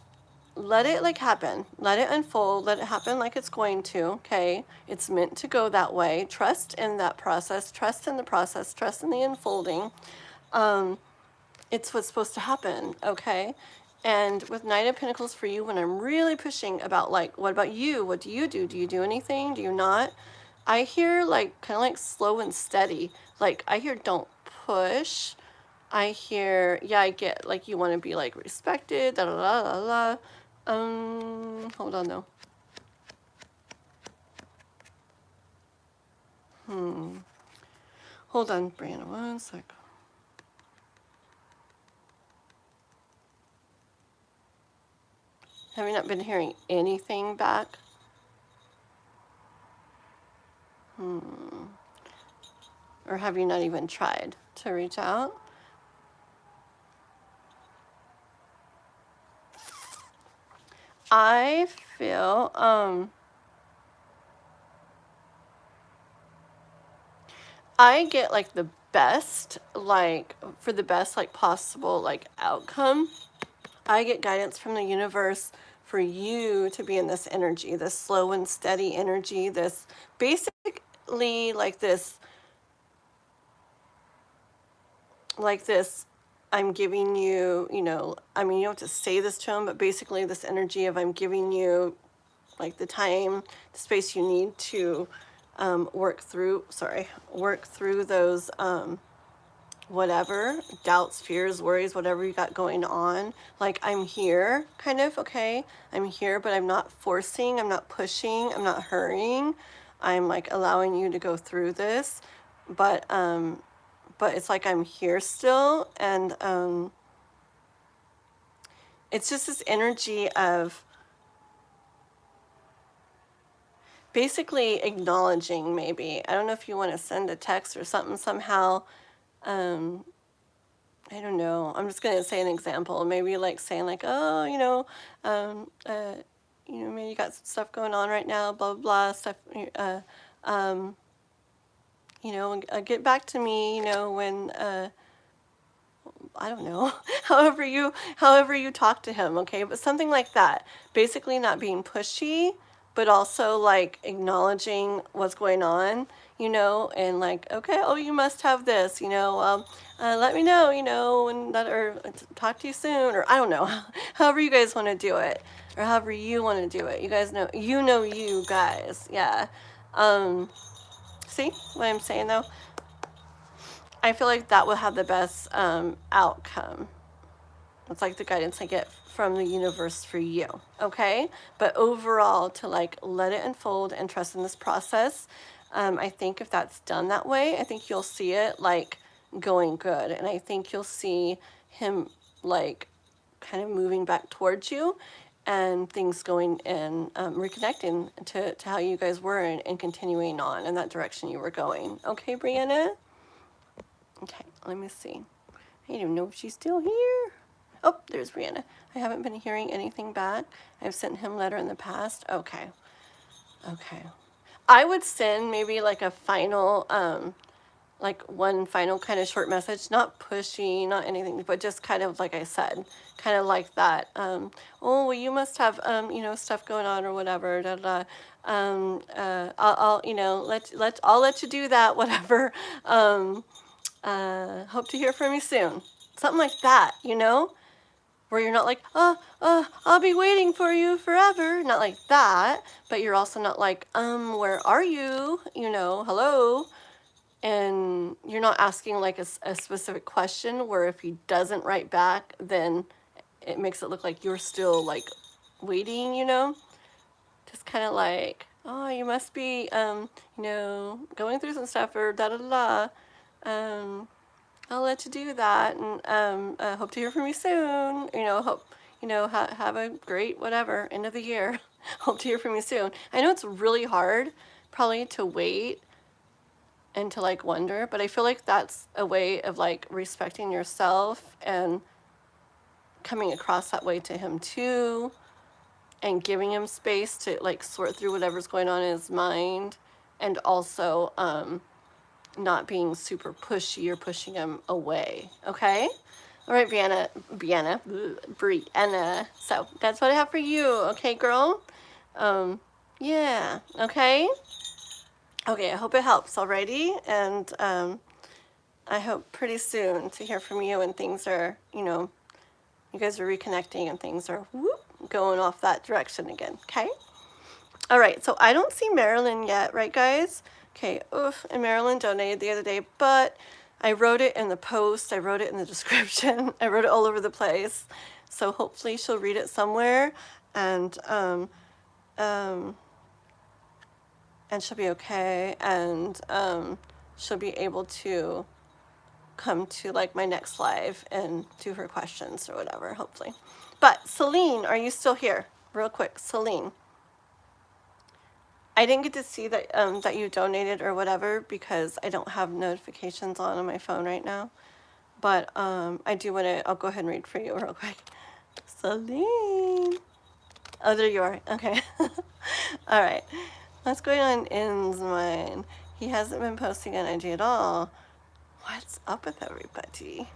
let it like happen, let it unfold, let it happen like it's going to. Okay, it's meant to go that way. Trust in that process, trust in the process, trust in the unfolding. It's what's supposed to happen. Okay. And with Knight of Pentacles for you, when I'm really pushing about like, what about you? What do you do? Do you do anything? Do you not? I hear like kind of like slow and steady. Like I hear don't push. I hear, yeah, I get like you want to be like respected, da da da da da. Hold on though. Hold on, Brianna, one sec. Have you not been hearing anything back? Or have you not even tried to reach out? I feel, I get like the best, like for the best like possible like outcome. I get guidance from the universe for you to be in this energy, this slow and steady energy, this basically like this, I'm giving you, you know, I mean, you don't have to say this to him, but basically this energy of I'm giving you like the time, the space you need to work through those whatever doubts, fears, worries, whatever you got going on. Like I'm here kind of, okay, I'm here, but I'm not forcing, I'm not pushing, I'm not hurrying. I'm like allowing you to go through this, but it's like I'm here still. And it's just this energy of basically acknowledging. Maybe I don't know if you want to send a text or something somehow. I don't know. I'm just gonna say an example. Maybe like saying like, oh, maybe you got some stuff going on right now, blah blah blah stuff. Um, get back to me. When I don't know. however you talk to him. Okay, but something like that. Basically, not being pushy, but also like acknowledging what's going on. And like, okay, oh, you must have this. Let me know, when that, or talk to you soon, or I don't know, however you guys want to do it, or however you want to do it. You guys know, you guys, yeah. See what I'm saying though? I feel like that will have the best outcome. It's like the guidance I get from the universe for you, okay? But overall, to like let it unfold and trust in this process. I think if that's done that way, I think you'll see it like going good. And I think you'll see him like kind of moving back towards you and things going and reconnecting to how you guys were and continuing on in that direction you were going. Okay, Brianna? Okay, let me see. I don't know if she's still here. Oh, there's Brianna. I haven't been hearing anything back. I've sent him a letter in the past. Okay. I would send maybe like a final, like one final kind of short message, not pushy, not anything, but just kind of like I said, kind of like that. Oh, well, you must have, stuff going on or whatever. Da, da, da. I'll I'll let you do that, whatever. Hope to hear from you soon. Something like that, where you're not like, I'll be waiting for you forever. Not like that, but you're also not like, where are you? Hello. And you're not asking like a specific question where if he doesn't write back, then it makes it look like you're still like waiting, just kind of like, oh, you must be, going through some stuff or da da da. I'll let you do that, and hope to hear from you soon. Hope have a great whatever end of the year. Hope to hear from you soon. I know it's really hard, probably to wait and to like wonder, but I feel like that's a way of like respecting yourself and coming across that way to him too, and giving him space to like sort through whatever's going on in his mind, and also not being super pushy or pushing him away. Okay? All right, Brianna. So that's what I have for you. Okay, girl? Yeah, okay? Okay, I hope it helps already. And I hope pretty soon to hear from you and things are, you guys are reconnecting and things are going off that direction again, okay? All right, so I don't see Marylin yet, right, guys? Okay, and Marylin donated the other day, but I wrote it in the post, I wrote it in the description, I wrote it all over the place. So hopefully she'll read it somewhere and she'll be okay, and she'll be able to come to like my next live and do her questions or whatever, hopefully. But Celine, are you still here? Real quick, Celine. I didn't get to see that that you donated or whatever because I don't have notifications on my phone right now. But I do want to, I'll go ahead and read for you real quick. Celine. Oh, there you are. Okay. All right. What's going on in his mind? He hasn't been posting on IG at all. What's up with everybody?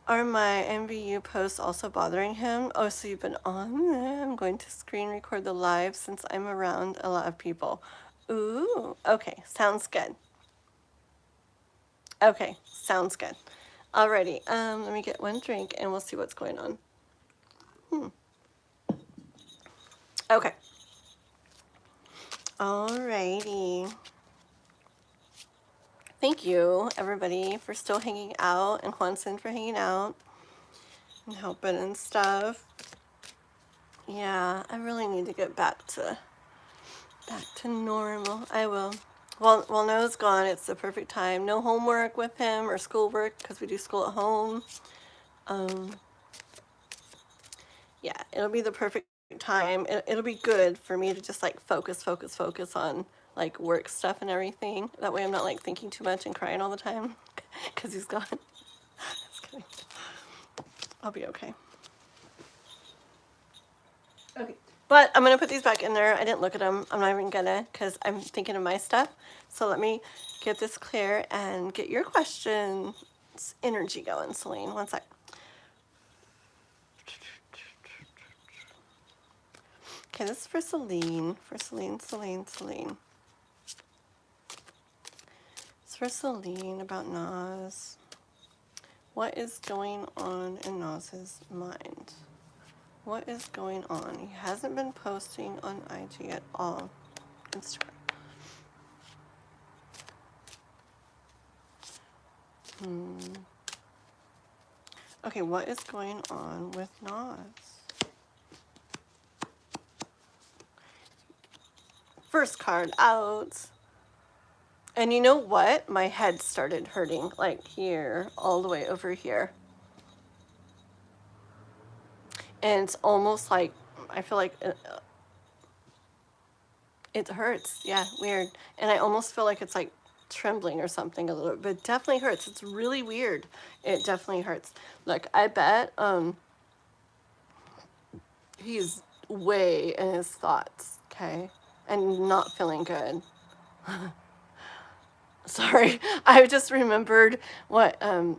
Are my MVU posts also bothering him? Oh, so you've been on there. I'm going to screen record the live since I'm around a lot of people. Ooh, okay, sounds good. Okay, sounds good. Alrighty, let me get one drink and we'll see what's going on. Okay. Alrighty. Thank you, everybody, for still hanging out, and Juanson for hanging out and helping and stuff. Yeah, I really need to get back to normal. I will. Well, Noah's gone, it's the perfect time. No homework with him or schoolwork because we do school at home. Yeah, it'll be the perfect time. It'll be good for me to just like focus on like work stuff and everything. That way I'm not like thinking too much and crying all the time because he's gone. Just kidding. I'll be okay. Okay. But I'm going to put these back in there. I didn't look at them. I'm not even going to because I'm thinking of my stuff. So let me get this clear and get your questions energy going, Celine. One sec. Okay, this is for Celine. Celine. It's for Celine about Nas. What is going on in Nas's mind? What is going on? He hasn't been posting on IG at all. Instagram. Okay, what is going on with Nas? First card out. And you know what? My head started hurting, like here, all the way over here. And it's almost like, I feel like it hurts. Yeah, weird. And I almost feel like it's like trembling or something a little bit, but it definitely hurts. It's really weird. It definitely hurts. Look, I bet he's way in his thoughts, okay? And not feeling good. Sorry, I just remembered what I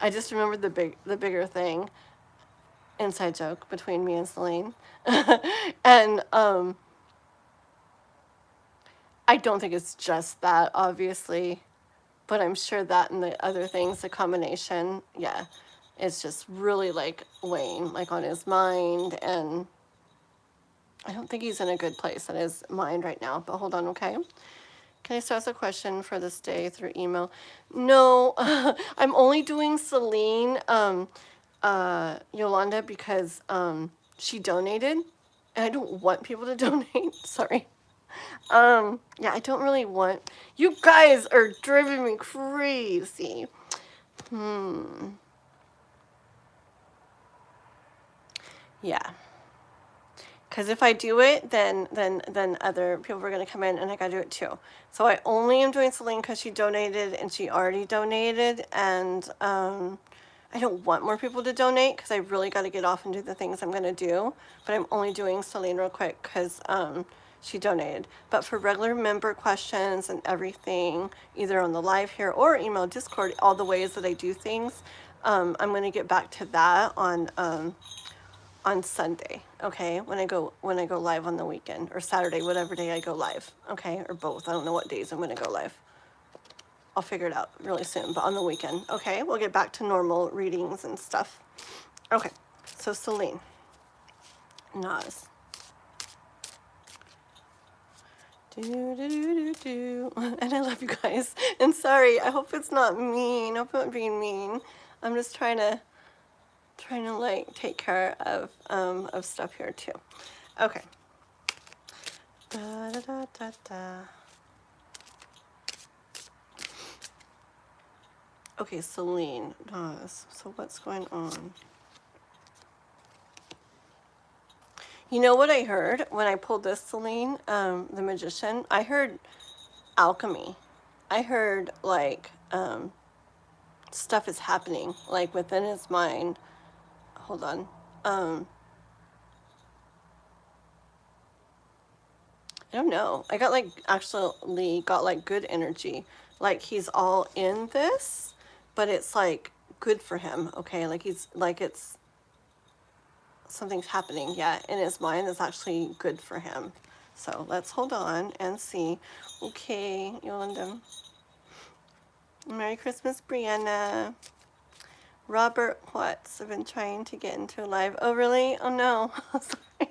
just remembered the bigger thing. Inside joke between me and Celine. And I don't think it's just that, obviously, but I'm sure that and the other things, the combination, yeah, it's just really like weighing like on his mind, and I don't think he's in a good place in his mind right now. But hold on, okay? Can I still ask a question for this day through email? No, I'm only doing Celine, Yolanda, because she donated, and I don't want people to donate. Sorry. Yeah, I don't really want. You guys are driving me crazy. Yeah. Because if I do it, then other people are gonna come in, and I gotta do it too. So I only am doing Celine because she donated, and she already donated, and I don't want more people to donate because I really got to get off and do the things I'm gonna do. But I'm only doing Celine real quick because she donated. But for regular member questions and everything, either on the live here or email Discord, all the ways that I do things, I'm going to get back to that on Sunday, okay, when I go live on the weekend, or Saturday, whatever day I go live, okay, or both. I don't know what days I'm going to go live. I'll figure it out really soon, but on the weekend, okay, we'll get back to normal readings and stuff. Okay, so Celine, Nas. And I love you guys. And sorry, I hope it's not mean. I hope I'm not being mean. I'm just trying to like take care of stuff here too. Okay. Da, da, da, da, da. Okay, Celine, Nas. So what's going on? You know what I heard when I pulled this, Celine, the magician? I heard alchemy. I heard like stuff is happening like within his mind. Hold on. I don't know. I got like actually got like good energy. Like he's all in this, but it's like good for him. Okay, like he's like it's something's happening. Yeah, in his mind that's actually good for him. So let's hold on and see. Okay, Yolanda. Merry Christmas, Brianna. Robert Watts. I've been trying to get into a live. Oh really? Oh no. Sorry.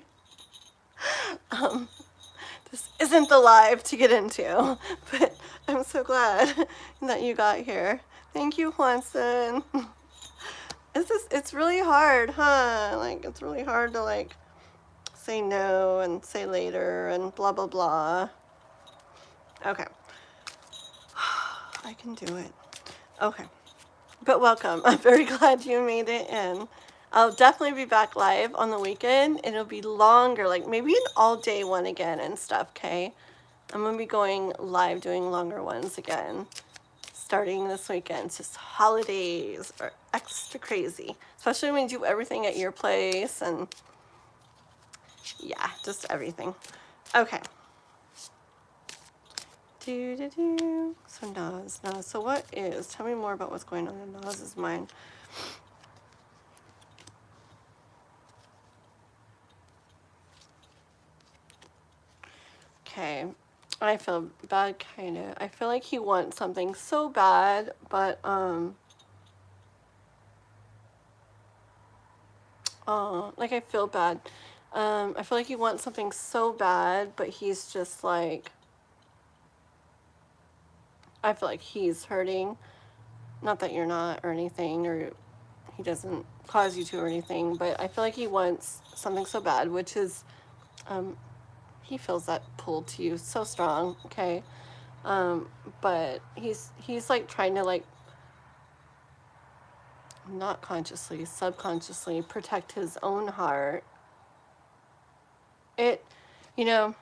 This isn't the live to get into, but I'm so glad that you got here. Thank you, Juanson. It's really hard, huh? Like, it's really hard to, like, say no and say later and blah, blah, blah. Okay. I can do it. Okay. But welcome. I'm very glad you made it in. I'll definitely be back live on the weekend. It'll be longer, like maybe an all-day one again and stuff, okay? I'm going to be going live doing longer ones again starting this weekend. It's just holidays are extra crazy, especially when you do everything at your place and yeah, just everything. Okay. So Nas. So what is, tell me more about what's going on in Nas's mind. Okay. I feel bad, kind of. I feel like he wants something so bad, but, like I feel bad. I feel like he wants something so bad, but he's just like, I feel like he's hurting. Not that you're not or anything, or he doesn't cause you to or anything, but I feel like he wants something so bad, which is, he feels that pull to you so strong, okay? But he's like trying to like, not consciously, subconsciously protect his own heart. You know,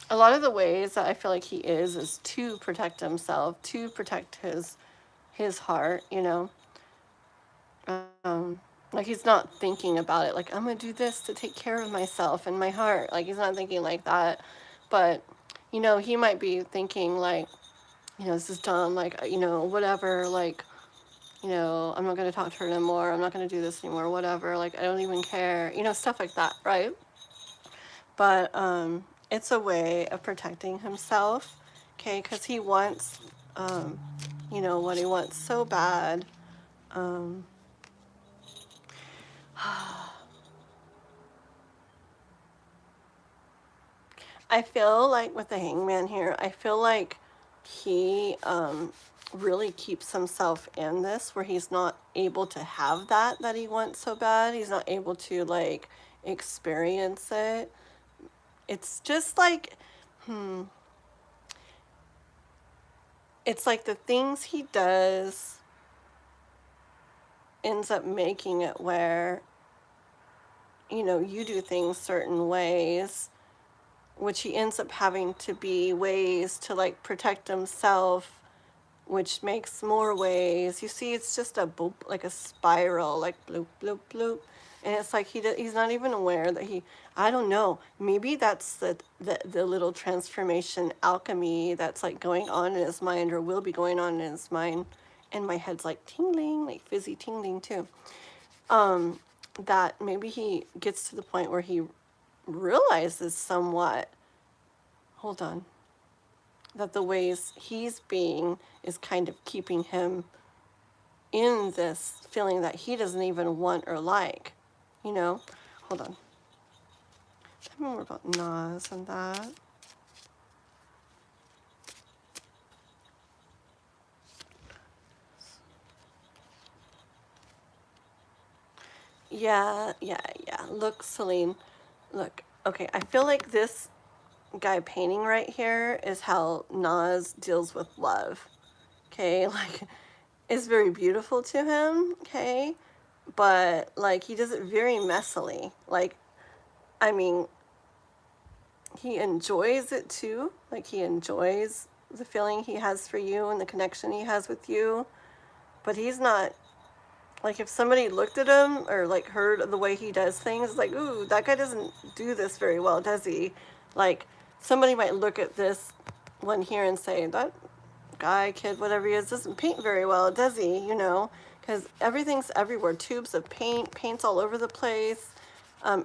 a lot of the ways that I feel like he is to protect himself, to protect his heart, you know. Like he's not thinking about it like I'm gonna do this to take care of myself and my heart. Like he's not thinking like that. But you know, he might be thinking like, you know, this is dumb, like, you know, whatever, like, you know, I'm not gonna talk to her anymore, I'm not gonna do this anymore, whatever, like I don't even care, you know, stuff like that, right? But it's a way of protecting himself, okay, because he wants, you know, what he wants so bad. I feel like with the hangman here, I feel like he really keeps himself in this where he's not able to have that he wants so bad. He's not able to like experience it. It's just like, it's like the things he does ends up making it where, you know, you do things certain ways, which he ends up having to be ways to like protect himself, which makes more ways. You see, it's just a boop, like a spiral, like bloop, bloop, bloop. And it's like he's not even aware that I don't know, maybe that's the little transformation alchemy that's like going on in his mind or will be going on in his mind and my head's like tingling, like fizzy tingling too. That maybe he gets to the point where he realizes somewhat, hold on, that the ways he's being is kind of keeping him in this feeling that he doesn't even want or like, you know? Hold on. Tell me more about Nas and that. Yeah. Look, Celine. Look, okay, I feel like this guy painting right here is how Nas deals with love. Okay, like it's very beautiful to him, okay? But like he does it very messily. Like, I mean, he enjoys it too. Like he enjoys the feeling he has for you and the connection he has with you. But he's not like, if somebody looked at him or like heard the way he does things, like, ooh, that guy doesn't do this very well, does he? Like, somebody might look at this one here and say, that guy, kid, whatever he is, doesn't paint very well, does he? You know, because everything's everywhere. Tubes of paint, paint's all over the place,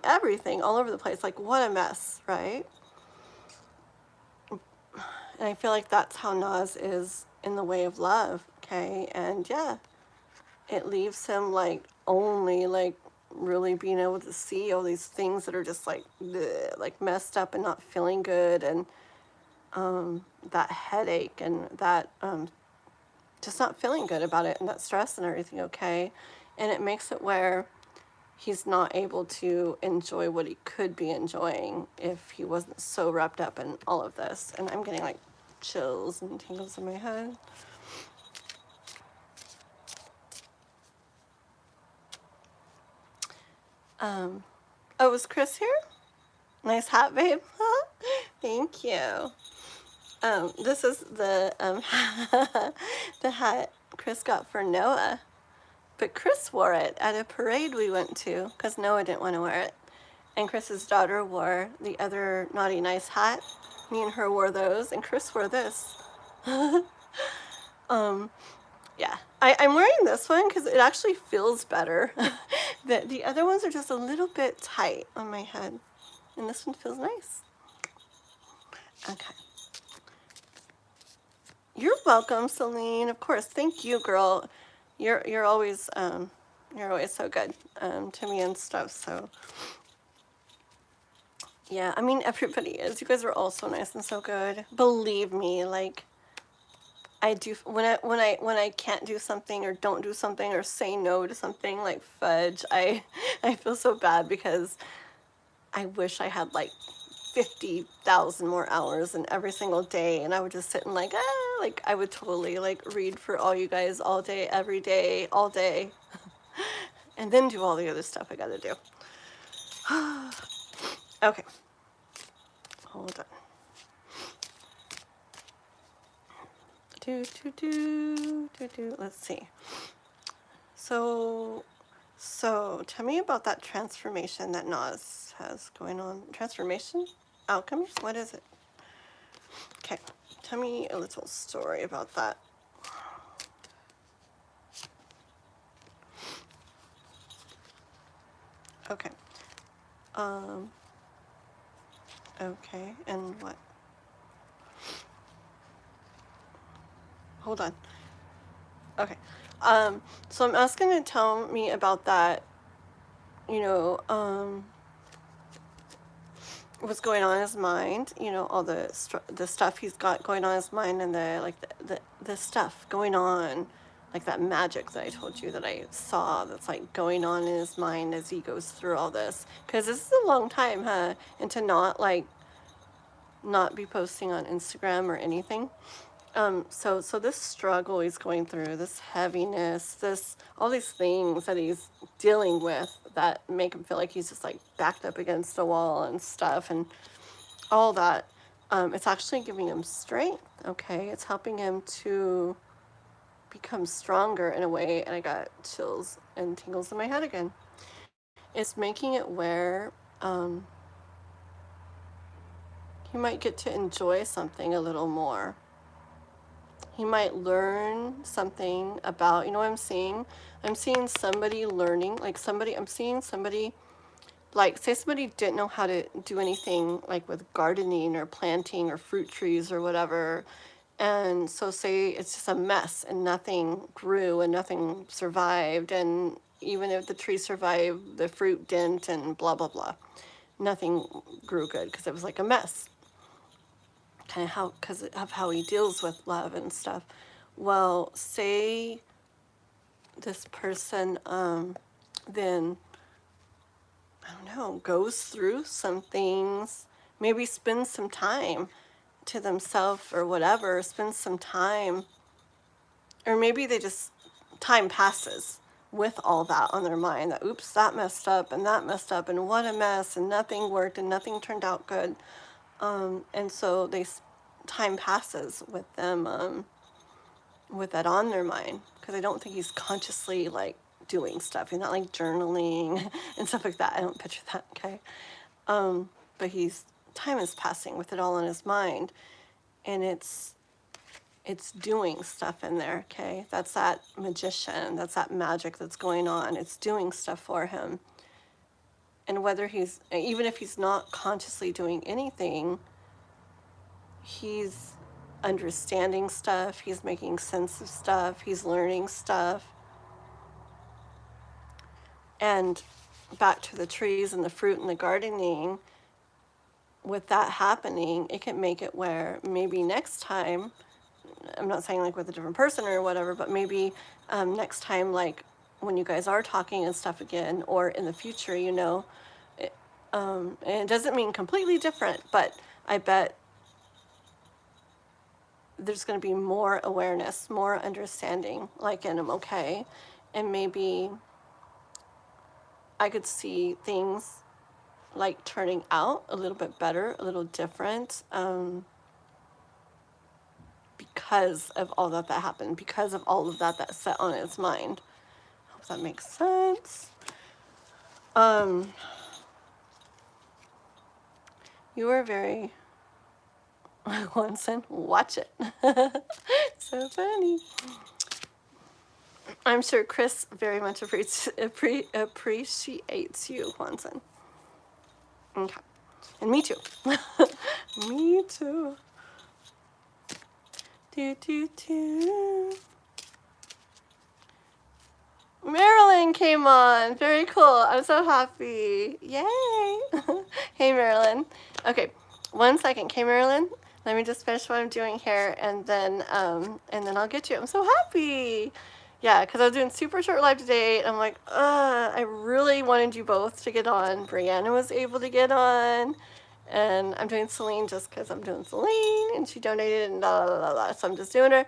everything all over the place. Like, what a mess, right? And I feel like that's how Nas is in the way of love, okay? And yeah, it leaves him like only like really being able to see all these things that are just like bleh, like messed up and not feeling good, and that headache and that just not feeling good about it, and that stress and everything, okay? And it makes it where he's not able to enjoy what he could be enjoying if he wasn't so wrapped up in all of this. And I'm getting like chills and tingles in my head. Oh, is Chris here? Nice hat, babe. Thank you. This is the the hat Chris got for Noah, but Chris wore it at a parade we went to because Noah didn't want to wear it, and Chris's daughter wore the other naughty nice hat. Me and her wore those, and Chris wore this. Yeah, I'm wearing this one because it actually feels better. The other ones are just a little bit tight on my head, and this one feels nice. Okay. You're welcome, Celine. Of course. Thank you, girl. You're always so good to me and stuff. So yeah, I mean everybody is. You guys are all so nice and so good. Believe me, like I do when I can't do something or don't do something or say no to something like fudge, I feel so bad because I wish I had like 50,000 more hours in every single day, and I would just sit and like I would totally like read for all you guys all day, every day, all day, and then do all the other stuff I gotta do. Okay, hold on. Let's see. So tell me about that transformation that Nas has going on. Transformation? Alchemy? What is it? Okay, tell me a little story about that. Okay. Okay, and what? Hold on. Okay. So I'm asking to tell me about that, you know, what's going on in his mind, you know, all the stuff he's got going on in his mind, and the stuff going on, like that magic that I told you that I saw that's like going on in his mind as he goes through all this. Because this is a long time, huh? And to not be posting on Instagram or anything. So this struggle he's going through, this heaviness, all these things that he's dealing with that make him feel like he's just like backed up against the wall and stuff and all that, it's actually giving him strength, okay? It's helping him to become stronger in a way, and I got chills and tingles in my head again. It's making it where he might get to enjoy something a little more. He might learn something about, you know what I'm seeing? I'm seeing somebody learning, like somebody, I'm seeing somebody, like say somebody didn't know how to do anything like with gardening or planting or fruit trees or whatever. And so say it's just a mess and nothing grew and nothing survived. And even if the tree survived, the fruit didn't and blah, blah, blah. Nothing grew good because it was like a mess. Kind of how, because of how he deals with love and stuff. Well, say this person then, I don't know, goes through some things, maybe spends some time to themselves or whatever, spends some time, or maybe they just, time passes with all that on their mind, that oops, that messed up and that messed up and what a mess and nothing worked and nothing turned out good. And so time passes with them with that on their mind, because I don't think he's consciously like doing stuff. He's not like journaling and stuff like that. I don't picture that, okay? But time is passing with it all in his mind, and it's doing stuff in there, okay? That's that magician, that's that magic that's going on. It's doing stuff for him. And whether even if he's not consciously doing anything, he's understanding stuff, he's making sense of stuff, he's learning stuff. And back to the trees and the fruit and the gardening, with that happening, it can make it where maybe next time, I'm not saying like with a different person or whatever, but maybe next time, like when you guys are talking and stuff again, or in the future, you know, and it doesn't mean completely different, but I bet there's going to be more awareness, more understanding, like in him, okay? And maybe I could see things like turning out a little bit better, a little different, because of all that happened, because of all of that set on his mind. I hope that makes sense. You are very Onsen, watch it. So funny. I'm sure Chris very much appreciates you, Onsen. Okay. And me too. Me too. Do, do, do. Marylin came on. Very cool. I'm so happy. Yay. Hey, Marylin. Okay, 1 second. Okay, Marylin. Let me just finish what I'm doing here, and then I'll get you. I'm so happy. Yeah, because I was doing super short live today, and I'm like, I really wanted you both to get on. Brianna was able to get on, and I'm doing Celine just because I'm doing Celine, and she donated, and blah, blah, blah, blah. So I'm just doing her,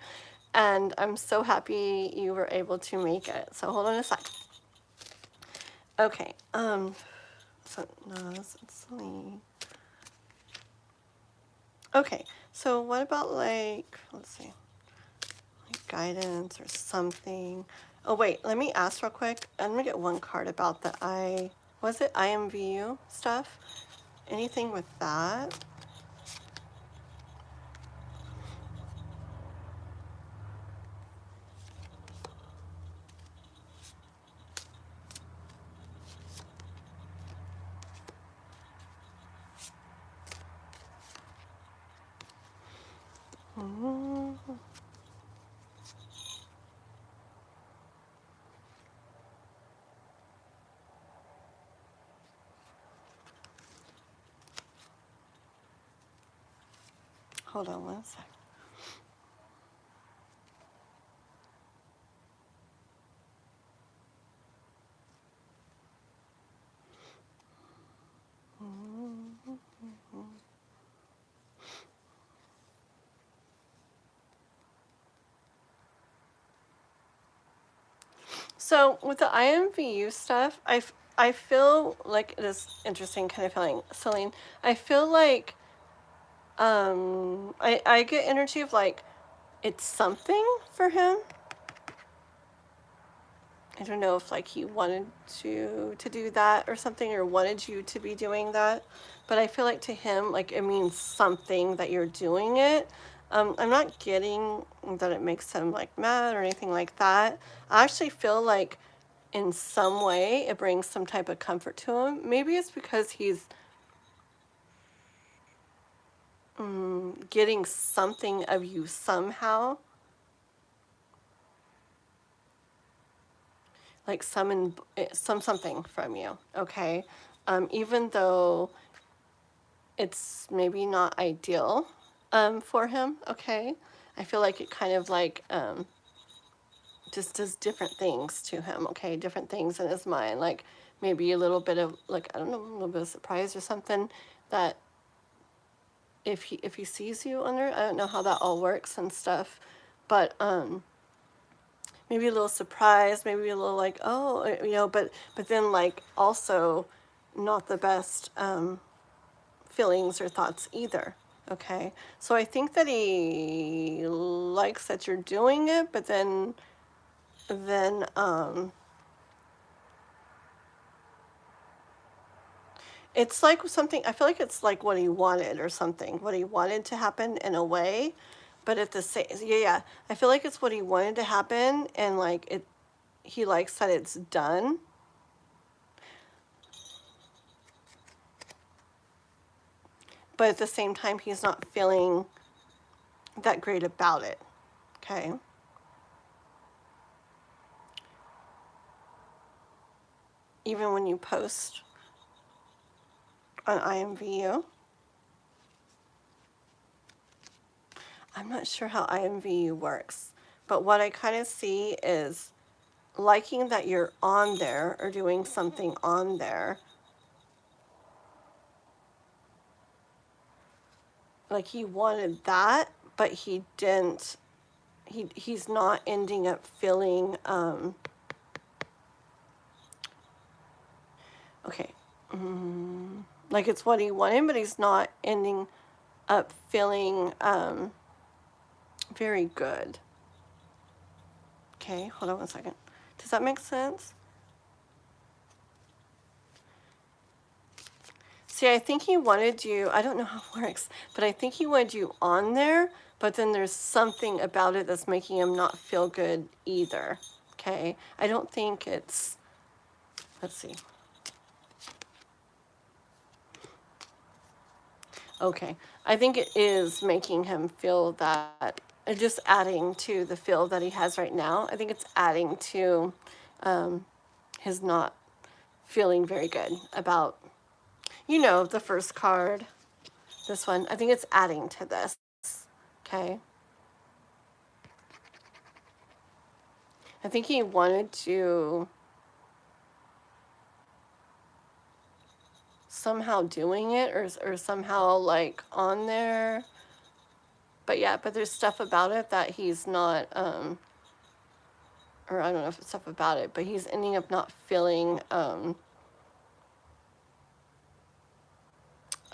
and I'm so happy you were able to make it. So hold on a sec. Okay, so no, that's Celine. Okay, so what about like, let's see, like guidance or something? Oh wait, let me ask real quick. I'm gonna get one card about the IMVU stuff. Anything with that? Hold on 1 sec. So with the IMVU stuff, I feel like this interesting kind of feeling, Celine. I feel like I get energy of like it's something for him. I don't know if like he wanted to do that or something, or wanted you to be doing that, but I feel like to him like it means something that you're doing it. I'm not getting that it makes him like mad or anything like that. I actually feel like in some way it brings some type of comfort to him. Maybe it's because he's getting something of you somehow, like some something from you. Okay, even though it's maybe not ideal for him. Okay, I feel like it kind of like just does different things to him. Okay, different things in his mind, like maybe a little bit of like, I don't know, a little bit of surprise or something, that if he sees you under, I don't know how that all works and stuff, but maybe a little surprise, maybe a little like, oh, but then like also not the best feelings or thoughts either. Okay, so I think that he likes that you're doing it, but then it's like something, I feel like it's like what he wanted or something, what he wanted to happen in a way, but at the same, yeah, I feel like it's what he wanted to happen, and like he likes that it's done, but at the same time, he's not feeling that great about it. Okay. Even when you post on IMVU, I'm not sure how IMVU works, but what I kind of see is liking that you're on there or doing something on there. Like he wanted that, but he didn't. He's not ending up feeling okay. Like it's what he wanted, but he's not ending up feeling very good. Okay, hold on one second. Does that make sense? See, I think he wanted you, I don't know how it works, but I think he wanted you on there, but then there's something about it that's making him not feel good either. Okay, I don't think it's, let's see. Okay, I think it is making him feel that, just adding to the feel that he has right now. I think it's adding to his not feeling very good about, the first card, this one. I think it's adding to this. Okay. I think he wanted to somehow doing it or somehow like on there. But yeah, but there's stuff about it that he's not, or I don't know if it's stuff about it, but he's ending up not feeling,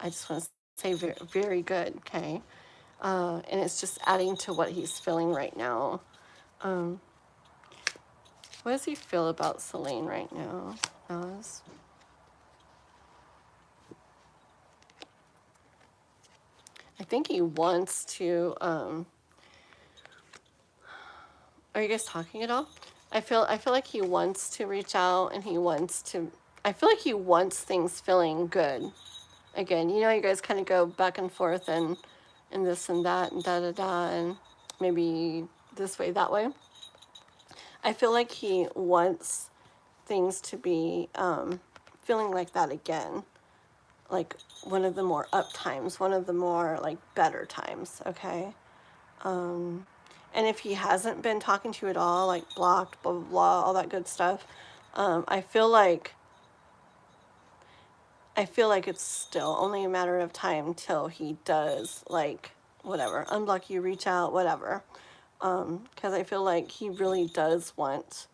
I just want to say very, very good, okay? And it's just adding to what he's feeling right now. What does he feel about Celine right now, Alice? I think he wants to, are you guys talking at all? I feel like he wants to reach out, and I feel like he wants things feeling good. Again, you guys kind of go back and forth and this and that and da da da, and maybe this way, that way. I feel like he wants things to be feeling like that again, like one of the more up times, one of the more like better times. Okay. And if he hasn't been talking to you at all, like blocked, blah blah blah, all that good stuff, I feel like it's still only a matter of time till he does, like, whatever, unblock you, reach out, whatever. Because I feel like he really does want.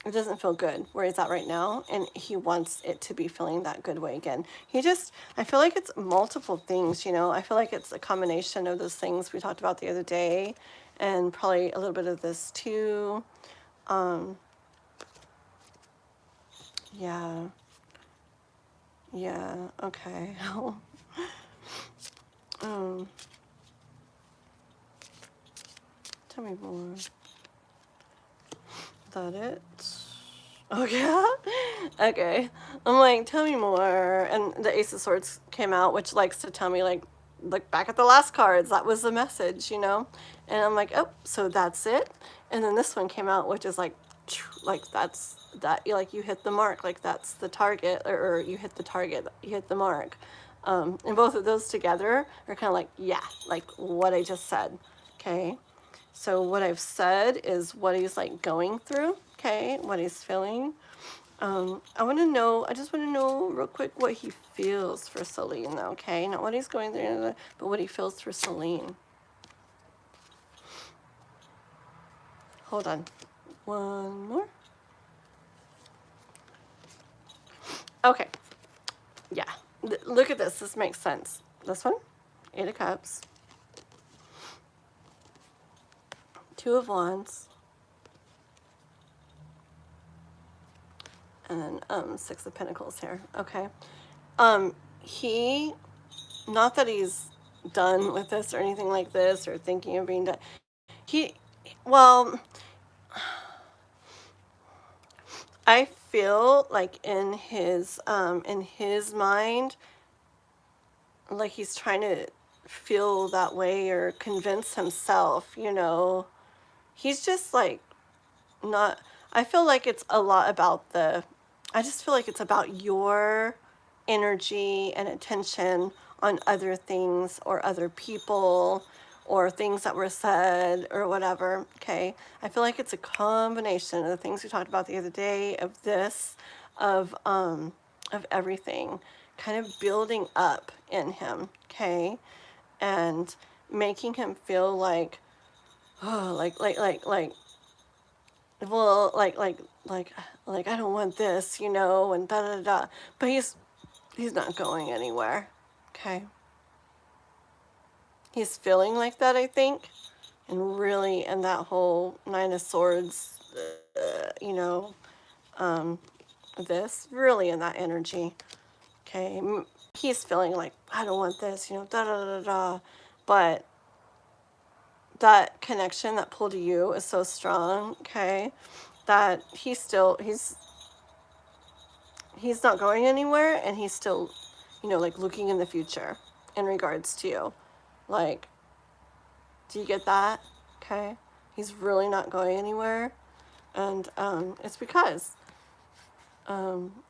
It doesn't feel good where he's at right now, and he wants it to be feeling that good way again. I feel like it's multiple things, I feel like it's a combination of those things we talked about the other day, and probably a little bit of this too. Yeah, okay. Um, tell me more. Is that it? Oh yeah? Okay. I'm like, tell me more. And the Ace of Swords came out, which likes to tell me, like, look back at the last cards. That was the message, you know? And I'm like, oh, so that's it? And then this one came out, which is like that's that, like, you hit the mark, like that's the target, or you hit the target, you hit the mark. And both of those together are kind of like, yeah, like what I just said. Okay. So what I've said is what he's like going through, okay, what he's feeling. I just want to know real quick what he feels for Celine, though, okay? Not what he's going through, but what he feels for Celine. Hold on. One more. Okay. Yeah. Look at this. This makes sense. This one, 8 of Cups. 2 of Wands. And then 6 of Pentacles here. Okay. He, not that he's done with this or anything like this or thinking of being done. Well, I feel like in his mind, like he's trying to feel that way or convince himself, you know. He's just like not, I feel like it's a lot about I just feel like it's about your energy and attention on other things or other people or things that were said or whatever, okay? I feel like it's a combination of the things we talked about the other day, of this, of everything kind of building up in him, okay? And making him feel like, oh, well, like I don't want this, you know, and da da da. But he's not going anywhere. Okay. He's feeling like that, I think, and really, and that whole 9 of Swords, you know, this really in that energy. Okay. He's feeling like I don't want this, you know, da da da da. But that connection that pulled to you is so strong. Okay. That he's not going anywhere, and he's still, you know, like looking in the future in regards to you. Like, do you get that? Okay. He's really not going anywhere. And it's because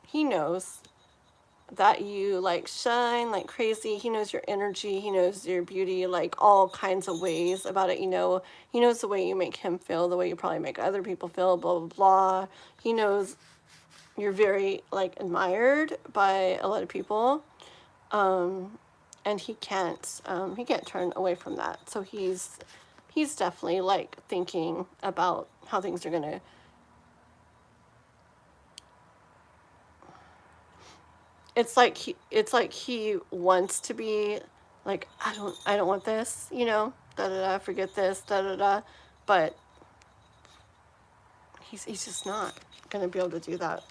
he knows that you like shine like crazy. He knows your energy. He knows your beauty, like all kinds of ways about it. You know, he knows the way you make him feel, the way you probably make other people feel, blah, blah, blah. He knows you're very like admired by a lot of people, and he can't turn away from that. So he's definitely like thinking about how things are gonna. It's like he wants to be like, I don't want this, you know, da da da, forget this, da da da, but he's just not gonna be able to do that.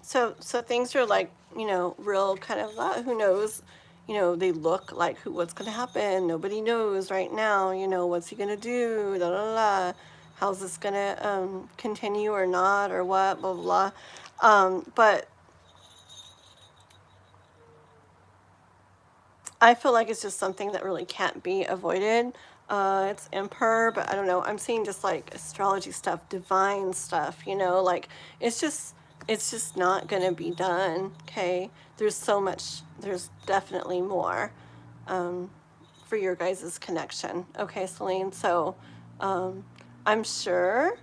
So things are like, you know, real kind of, who knows, you know, they look like what's going to happen. Nobody knows right now, you know, what's he going to do, da, da, da, how's this going to continue or not, or what, blah, blah, blah. But I feel like it's just something that really can't be avoided. It's Emperor, but I don't know. I'm seeing just like astrology stuff, divine stuff, you know, like it's just not going to be done. Okay. There's so much, there's definitely more for your guys' connection. Okay, Celine. So I'm sure,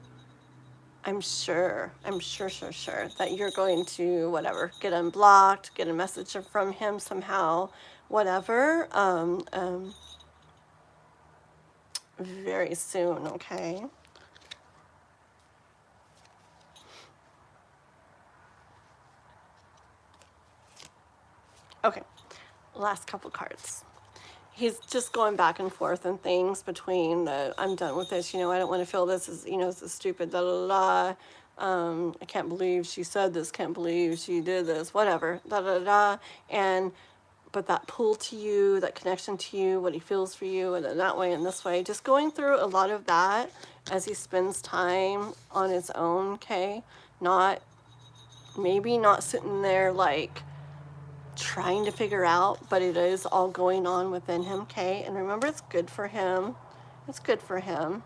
sure that you're going to, whatever, get unblocked, get a message from him somehow, whatever, very soon, okay? Okay, last couple cards. he's just going back and forth and things between the I'm done with this, you know, I don't want to feel this is, you know, this is stupid, da da da. I can't believe she said this, can't believe she did this, whatever, da da da. And but that pull to you, that connection to you, what he feels for you, and then that way and this way, just going through a lot of that as he spends time on his own, okay? Not, maybe not sitting there like trying to figure out, but it is all going on within him, okay? And remember, it's good for him. It's good for him.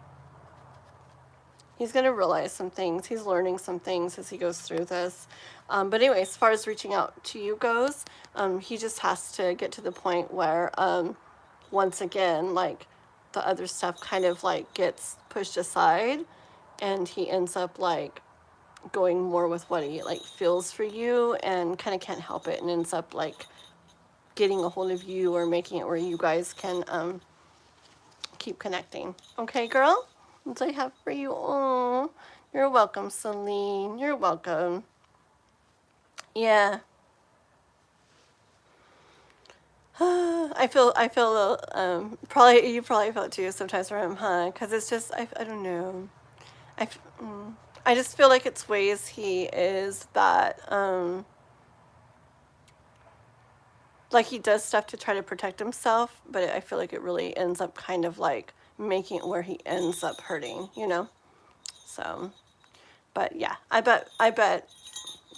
He's going to realize some things. He's learning some things as he goes through this. But anyway, as far as reaching out to you goes, he just has to get to the point where, once again, like the other stuff kind of like gets pushed aside and he ends up like going more with what he like feels for you and kind of can't help it and ends up like getting a hold of you or making it where you guys can keep connecting. Okay, girl? That's what I have for you. Oh, you're welcome, Celine. You're welcome. Yeah. I feel probably you probably felt too sometimes for him, huh? Because it's just I don't know. I I just feel like it's ways he is that like he does stuff to try to protect himself, but I feel like it really ends up kind of like making it where he ends up hurting, you know? So, but yeah, I bet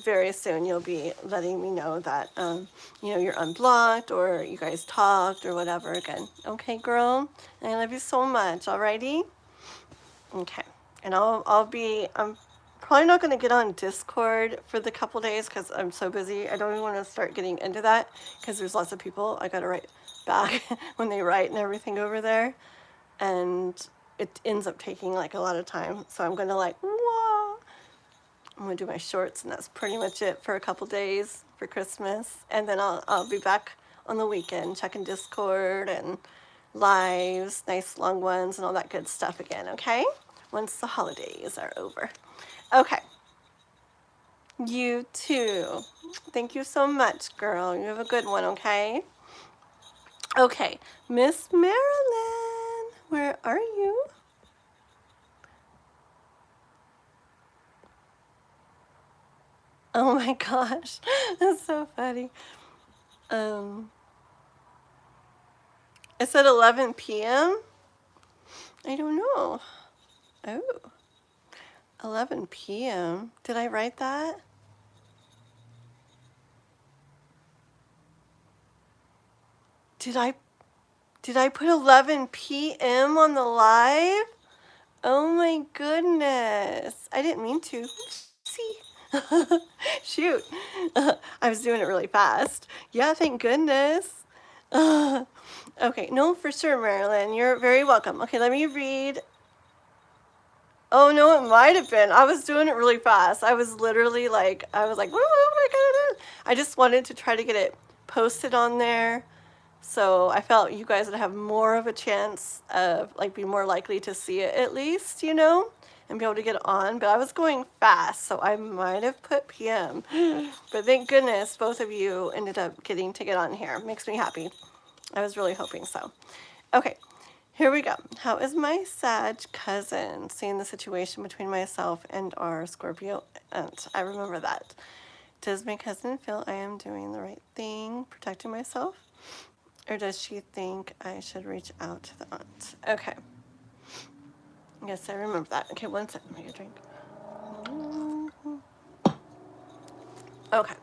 very soon you'll be letting me know that, you know, you're unblocked or you guys talked or whatever again. Okay, girl? I love you so much, alrighty? Okay. And I'm probably not going to get on Discord for the couple days because I'm so busy. I don't even want to start getting into that because there's lots of people I got to write back when they write and everything over there. And it ends up taking like a lot of time. So I'm going to like, whoa. I'm going to do my shorts and that's pretty much it for a couple days for Christmas. And then I'll be back on the weekend checking Discord and lives, nice long ones and all that good stuff again, okay? Once the holidays are over. Okay. You too. Thank you so much, girl. You have a good one, okay? Okay. Miss Marilyn, where are you? Oh my gosh. That's so funny. It's at 11 p.m.? I don't know. Oh. 11 p.m. Did I write that? Did I put 11 p.m. on the live? Oh my goodness. I didn't mean to. See? Shoot. I was doing it really fast. Yeah, thank goodness. Okay, no, for sure, Marilyn. You're very welcome. Okay, let me read. Oh no, it might have been. I was doing it really fast. I was literally like, I was like, oh my God. I just wanted to try to get it posted on there. So I felt you guys would have more of a chance of like be more likely to see it at least, you know, and be able to get on. But I was going fast, so I might have put PM. But thank goodness both of you ended up getting to get on here. Makes me happy. I was really hoping so. Okay. Here we go. How is my Sag cousin seeing the situation between myself and our Scorpio aunt? I remember that. Does my cousin feel I am doing the right thing, protecting myself? Or does she think I should reach out to the aunt? Okay. Yes, I remember that. Okay, one second. Let me get a drink. Okay.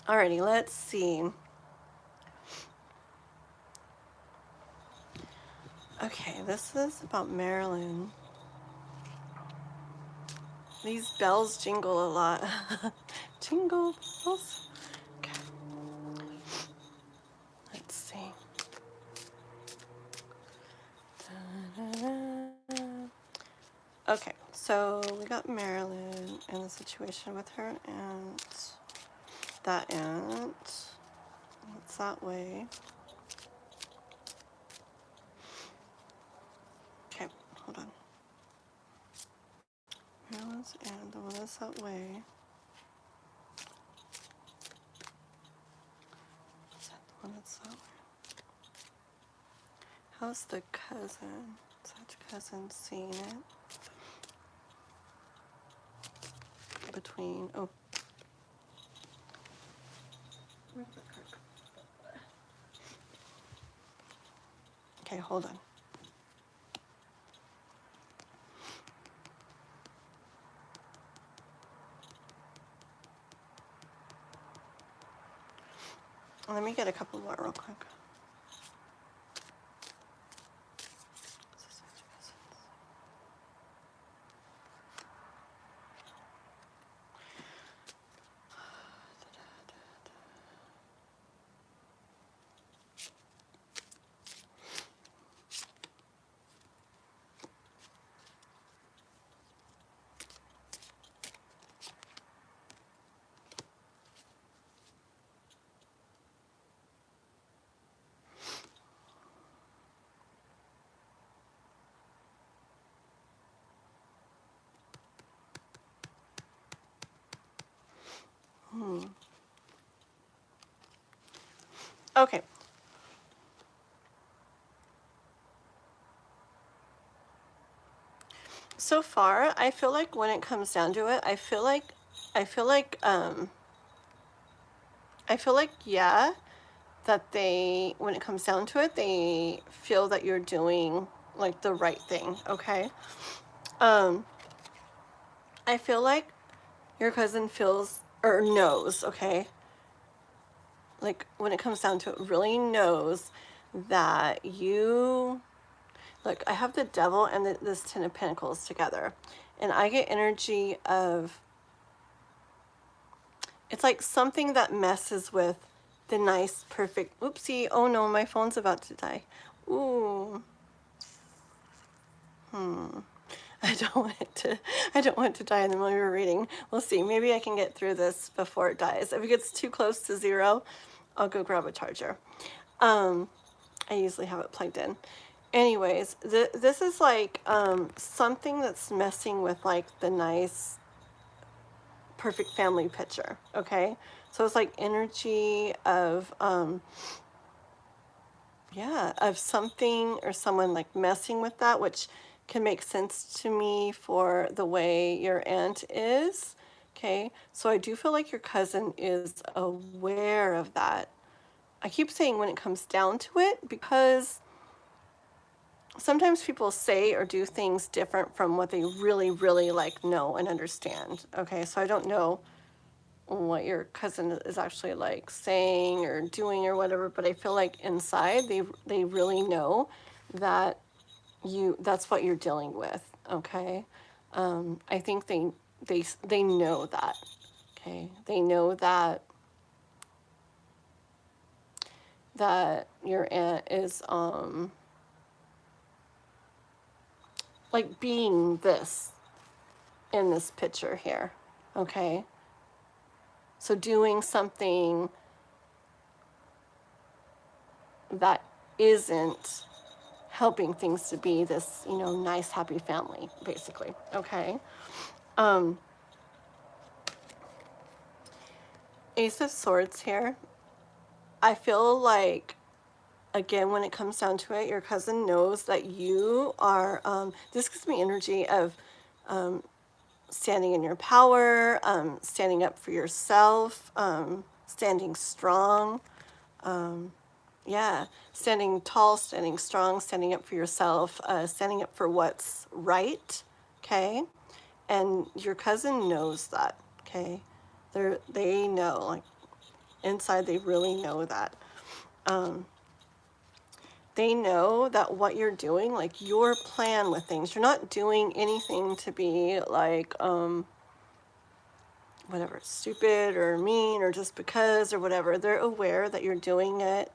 Alrighty, let's see. Okay, this is about Marilyn. These bells jingle a lot. Jingle bells. Okay. Let's see. Okay, so we got Marilyn and the situation with her aunt. That aunt. It's that way. Okay, hold on. Marilyn's aunt, the one that's that way. Is that the one that's How's the cousin? Such cousin seeing it? Between, oh. Where's the card? Okay, hold on. Let me get a couple more real quick. Okay. So far, I feel like when it comes down to it, I feel like, yeah, that they, when it comes down to it, they feel that you're doing like the right thing, okay? I feel like your cousin feels or knows, okay? Like when it comes down to it, really knows that you, look, I have the devil and this Ten of Pentacles together, and I get energy of, it's like something that messes with the nice, perfect, oopsie, oh no, my phone's about to die. Ooh. I don't want it to die in the middle of your reading. We'll see. Maybe I can get through this before it dies. If it gets too close to 0, I'll go grab a charger. I usually have it plugged in. Anyways, this is like something that's messing with like the nice, perfect family picture, okay? So it's like energy of, yeah, of something or someone like messing with that, which can make sense to me for the way your aunt is, okay? So I do feel like your cousin is aware of that. I keep saying when it comes down to it because sometimes people say or do things different from what they really, really like know and understand, okay? So I don't know what your cousin is actually like saying or doing or whatever, but I feel like inside they really know that that's what you're dealing with, okay? I think they know that, okay? They know that your aunt is like being this in this picture here, okay? So doing something that isn't helping things to be this, you know, nice, happy family, basically, okay? Ace of Swords here. I feel like, again, when it comes down to it, your cousin knows that you are, this gives me energy of standing in your power, standing up for yourself, standing strong, yeah, standing tall, standing strong, standing up for yourself, standing up for what's right, okay? And your cousin knows that, okay? They know, like, inside they really know that. They know that what you're doing, like your plan with things, you're not doing anything to be like, whatever, stupid or mean or just because or whatever. They're aware that you're doing it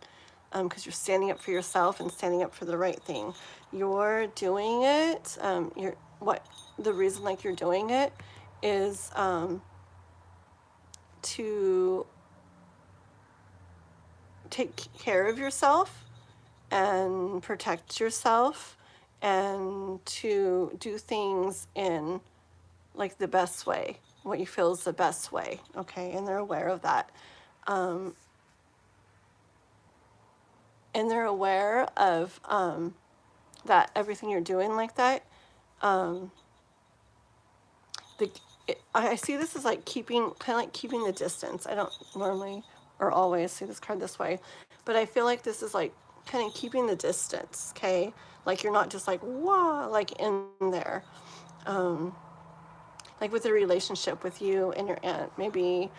because you're standing up for yourself and standing up for the right thing. You're doing it, the reason like you're doing it is to take care of yourself and protect yourself and to do things in like the best way, what you feel is the best way, okay? And they're aware of that. and they're aware of that everything you're doing like that. Um, I see this as like kind of like keeping the distance. I don't normally or always see this card this way, but I feel like this is like kind of keeping the distance, okay? Like you're not just like, wow, like in there. Like with a relationship with you and your aunt, maybe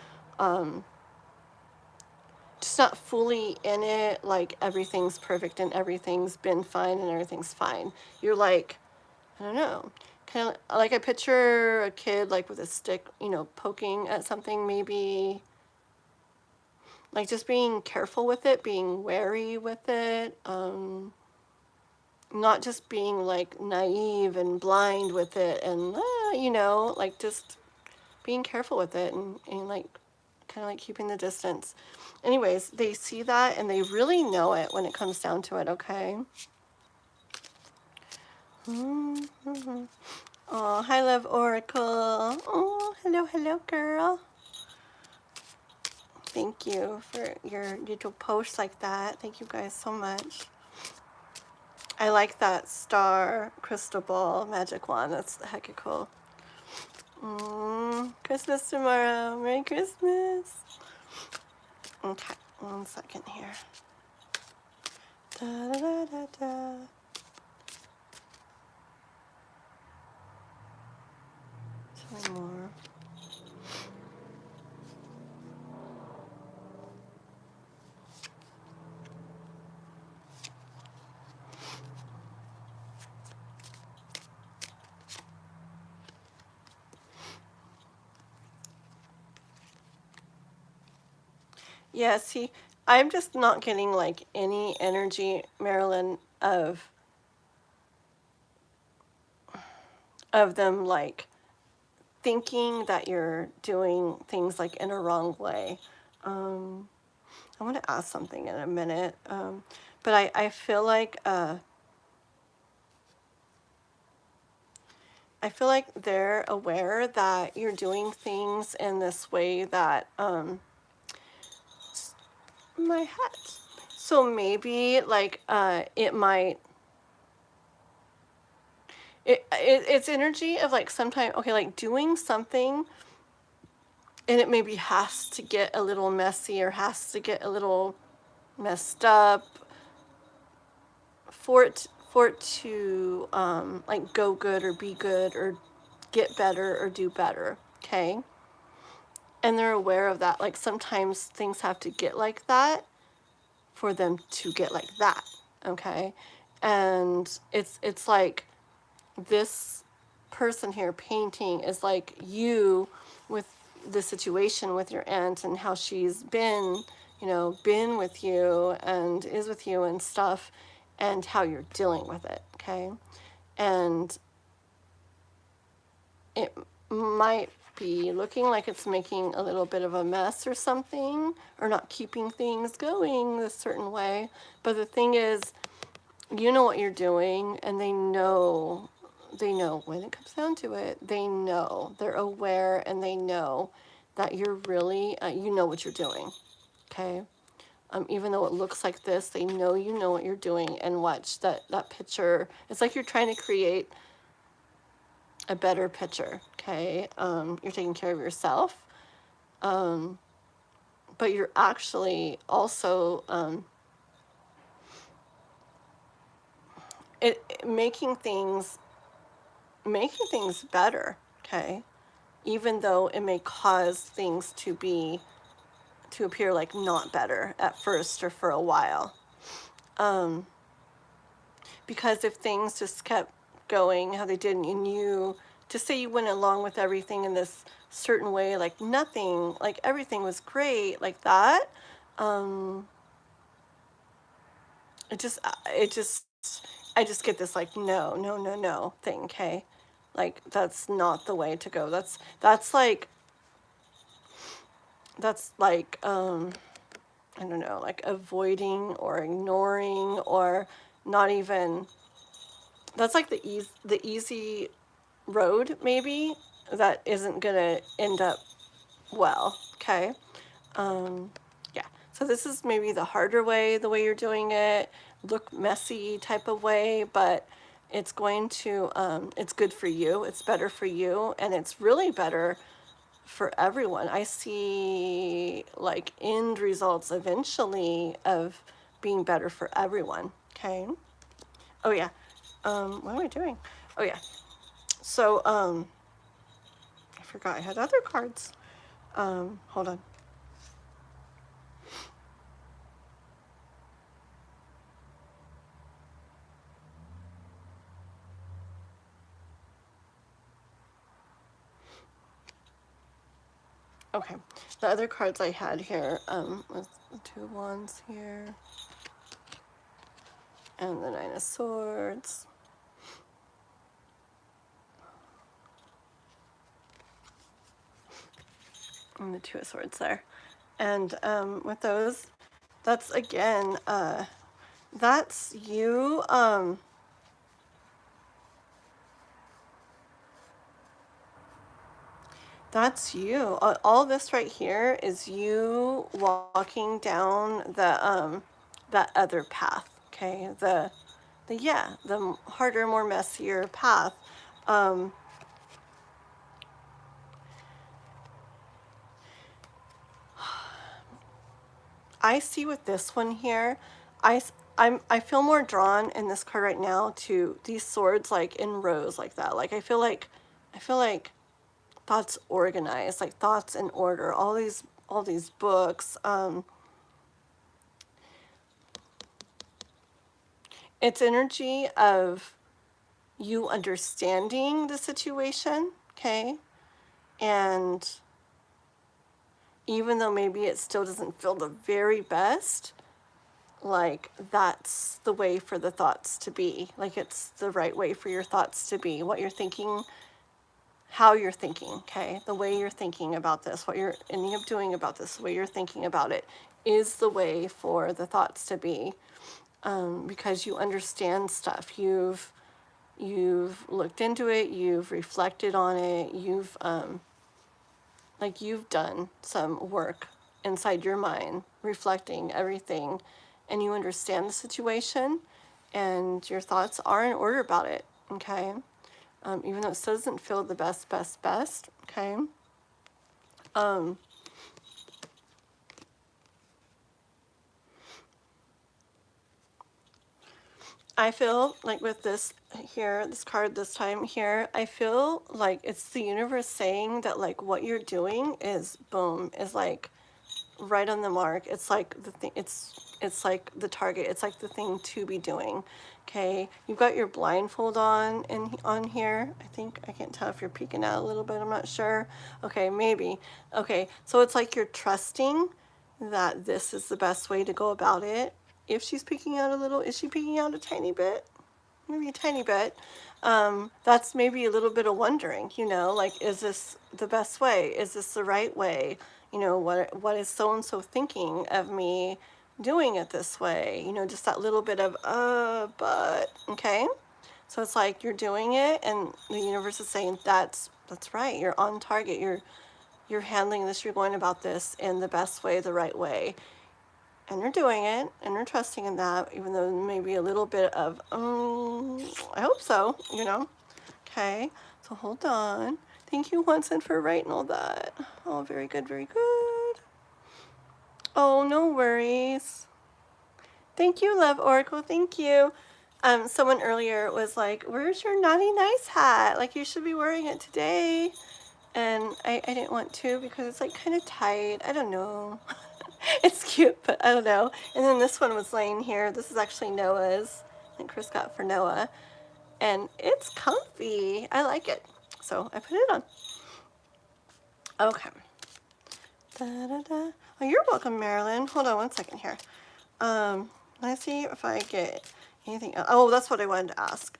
just not fully in it, like everything's perfect and everything's been fine and everything's fine. You're like, I don't know, kind of like I picture a kid like with a stick, you know, poking at something, maybe like just being careful with it, being wary with it, not just being like naive and blind with it and, you know, like just being careful with it and like kind of like keeping the distance. Anyways, they see that and they really know it when it comes down to it, okay? Mm-hmm. Oh, hi, Love Oracle. Oh, hello, hello, girl. Thank you for your little posts like that. Thank you guys so much. I like that star crystal ball magic wand. That's hecka cool. Christmas tomorrow. Merry Christmas. Okay, 1 second here. Da, da, da, da, da. Tell me more. Yeah, see, I'm just not getting like any energy, Marilyn, of them like thinking that you're doing things like in a wrong way. I want to ask something in a minute, but I feel like they're aware that you're doing things in this way that my hat. So maybe like it's energy of like sometime, okay, like doing something and it maybe has to get a little messy or has to get a little messed up for it to like go good or be good or get better or do better, okay? And they're aware of that. Like sometimes things have to get like that for them to get like that, okay? And it's like this person here painting is like you with the situation with your aunt and how she's been, you know, been with you and is with you and stuff, and how you're dealing with it, okay? And it might be looking like it's making a little bit of a mess or something, or not keeping things going a certain way. But the thing is, you know what you're doing, and they know when it comes down to it, they know, they're aware, and they know that you're really, you know what you're doing, okay? Even though it looks like this, they know you know what you're doing. And watch that picture. It's like you're trying to create a better picture, okay? You're taking care of yourself, but you're actually also making things better, okay? Even though it may cause things to appear like not better at first or for a while. Because if things just kept going how they did, and you, to say you went along with everything in this certain way, like nothing, like everything was great, like that, it just, I just get this like, no thing, okay? Like, that's not the way to go. That's like, I don't know, like avoiding or ignoring or not even, that's like the easy road, maybe, that isn't gonna end up well, okay? Yeah, So this is maybe the harder way, the way you're doing it, look messy type of way, but it's going to, it's good for you, it's better for you, and it's really better for everyone. I see like end results eventually of being better for everyone. Okay. Oh yeah. What am I doing? Oh yeah. So I forgot I had other cards. Hold on. Okay. The other cards I had here was the Two of Wands here, and the Nine of Swords. And the Two of Swords there. And with those, that's again, that's you, that's you. All this right here is you walking down the, that other path, okay? The harder, more messier path. I see with this one here, I feel more drawn in this card right now to these swords like in rows like that. Like I feel like thoughts organized, like thoughts in order. All these books. It's energy of you understanding the situation, okay? And even though maybe it still doesn't feel the very best, like that's the way for the thoughts to be. Like it's the right way for your thoughts to be. What you're thinking, how you're thinking, okay? The way you're thinking about this, what you're ending up doing about this, the way you're thinking about it is the way for the thoughts to be. Because you understand stuff. You've looked into it, you've reflected on it, you've done some work inside your mind, reflecting everything, and you understand the situation, and your thoughts are in order about it, okay? Even though it still doesn't feel the best, okay? I feel like with this here, this card this time here, I feel like it's the universe saying that like what you're doing is boom, is like right on the mark. It's like the thing, it's like the target. It's like the thing to be doing. Okay, you've got your blindfold on here. I think I can't tell if you're peeking out a little bit. I'm not sure. Okay, maybe. Okay, so it's like you're trusting that this is the best way to go about it. If she's peeking out a little, is she peeking out a tiny bit? Maybe a tiny bit. That's maybe a little bit of wondering, you know, like, is this the best way? Is this the right way? You know, what is so-and-so thinking of me doing it this way? You know, just that little bit of, but, okay? So it's like you're doing it and the universe is saying, that's right. You're on target. You're handling this. You're going about this in the best way, the right way. And you're doing it, and you're trusting in that, even though maybe a little bit of, I hope so, you know? Okay, so hold on. Thank you, Winston, for writing all that. Oh, very good, very good. Oh, no worries. Thank you, Love Oracle, thank you. Someone earlier was like, where's your naughty nice hat? Like, you should be wearing it today. And I didn't want to because it's like kind of tight. I don't know. It's cute, but I don't know. And then this one was laying here. This is actually Noah's that Chris got for Noah. And it's comfy. I like it. So I put it on. Okay. Da-da-da. Oh, you're welcome, Marilyn. Hold on one second here. Let's see if I get anything else. Oh, that's what I wanted to ask.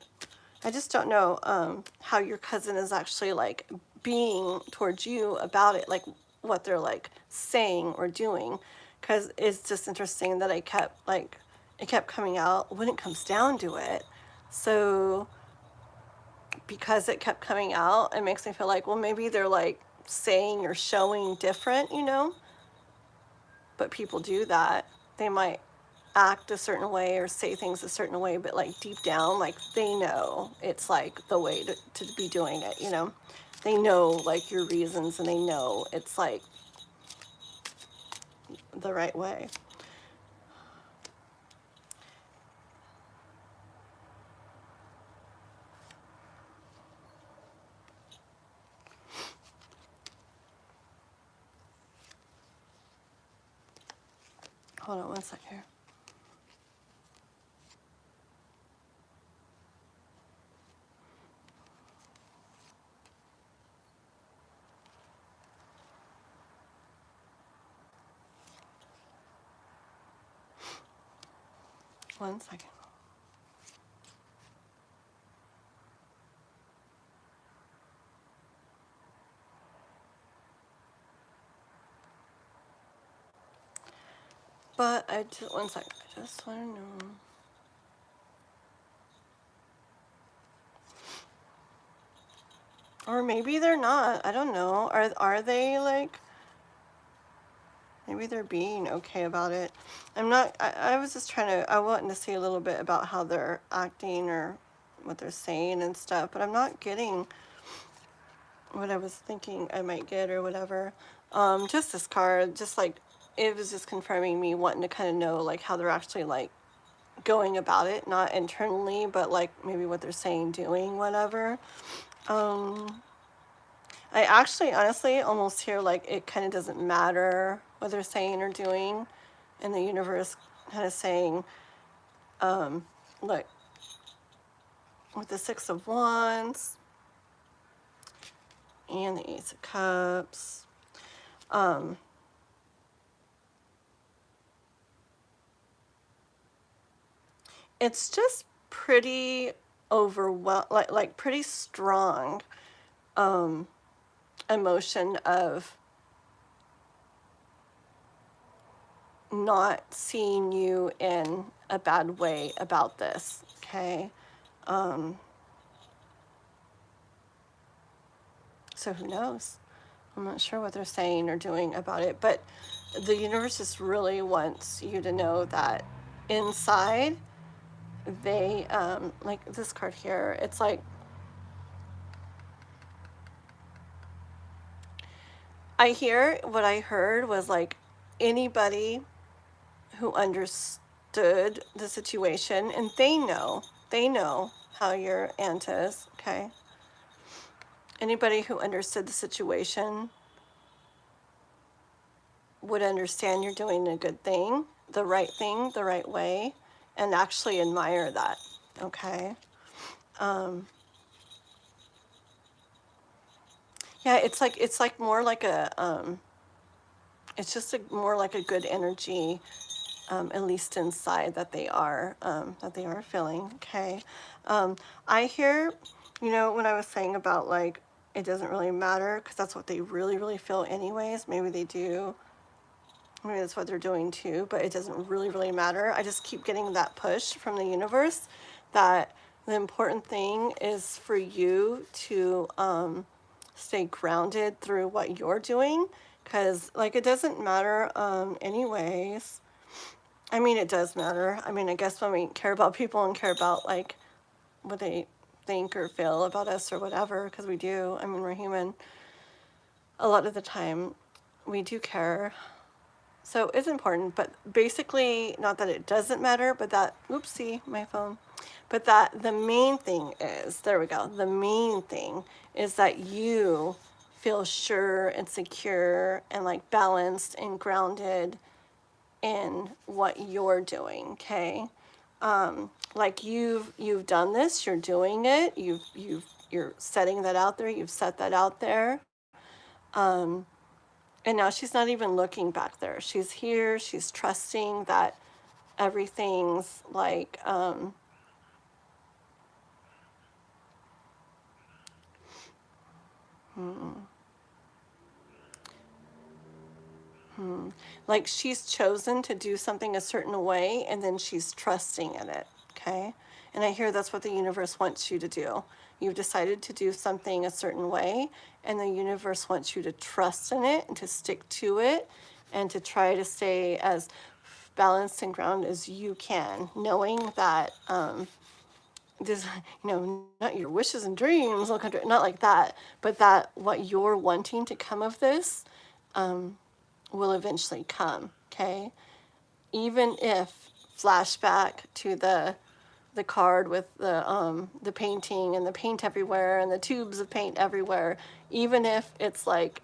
I just don't know how your cousin is actually like being towards you about it, like what they're like saying or doing, because it's just interesting that it kept coming out when it comes down to it. So because it kept coming out, it makes me feel like, well, maybe they're like saying or showing different, you know? but people do that. They might act a certain way or say things a certain way, but like deep down, like they know it's like the way to be doing it, you know? They know like your reasons, and they know it's like the right way. Hold on one second here. One second. But I just, one second. I just want to know. Or maybe they're not. I don't know. Are they like, maybe they're being okay about it. I'm not, I was just trying to, I wanted to see a little bit about how they're acting or what they're saying and stuff, but I'm not getting what I was thinking I might get or whatever. Just this card, just like, it was just confirming me wanting to kind of know like how they're actually like going about it, not internally, but like maybe what they're saying, doing, whatever. I actually honestly almost hear like it kind of doesn't matter what they're saying or doing, and the universe kind of saying, look, with the Six of Wands and the Ace of Cups, it's just pretty like pretty strong emotion of not seeing you in a bad way about this, okay? So who knows? I'm not sure what they're saying or doing about it, but the universe just really wants you to know that inside they, like this card here, it's like, I hear what I heard was like anybody who understood the situation, and they know how your aunt is, okay? Anybody who understood the situation would understand you're doing a good thing, the right way, and actually admire that, okay? Yeah, it's like more like a it's just a more like a good energy, at least inside that they are feeling, okay? I hear, you know, when I was saying about like it doesn't really matter because that's what they really feel anyways. Maybe they do. Maybe that's what they're doing too, but it doesn't really matter. I just keep getting that push from the universe that the important thing is for you to stay grounded through what you're doing, because like it doesn't matter anyways. I mean, it does matter. I mean, I guess when we care about people and care about like what they think or feel about us or whatever, because we do. I mean, we're human. A lot of the time we do care. So it's important, but basically, not that it doesn't matter, but that, oopsie, my phone, but that the main thing is, there we go, the main thing is that you feel sure and secure and like balanced and grounded in what you're doing, okay? Like you've done this, you're doing it, you're setting that out there, you've set that out there. And now she's not even looking back there. She's here. She's trusting that everything's like, like she's chosen to do something a certain way, and then she's trusting in it, okay? And I hear that's what the universe wants you to do. You've decided to do something a certain way, and the universe wants you to trust in it and to stick to it and to try to stay as balanced and grounded as you can, knowing that this, not your wishes and dreams, not like that, but that what you're wanting to come of this will eventually come, okay? Even if flashback to the card with the painting and the paint everywhere and the tubes of paint everywhere, even if it's like,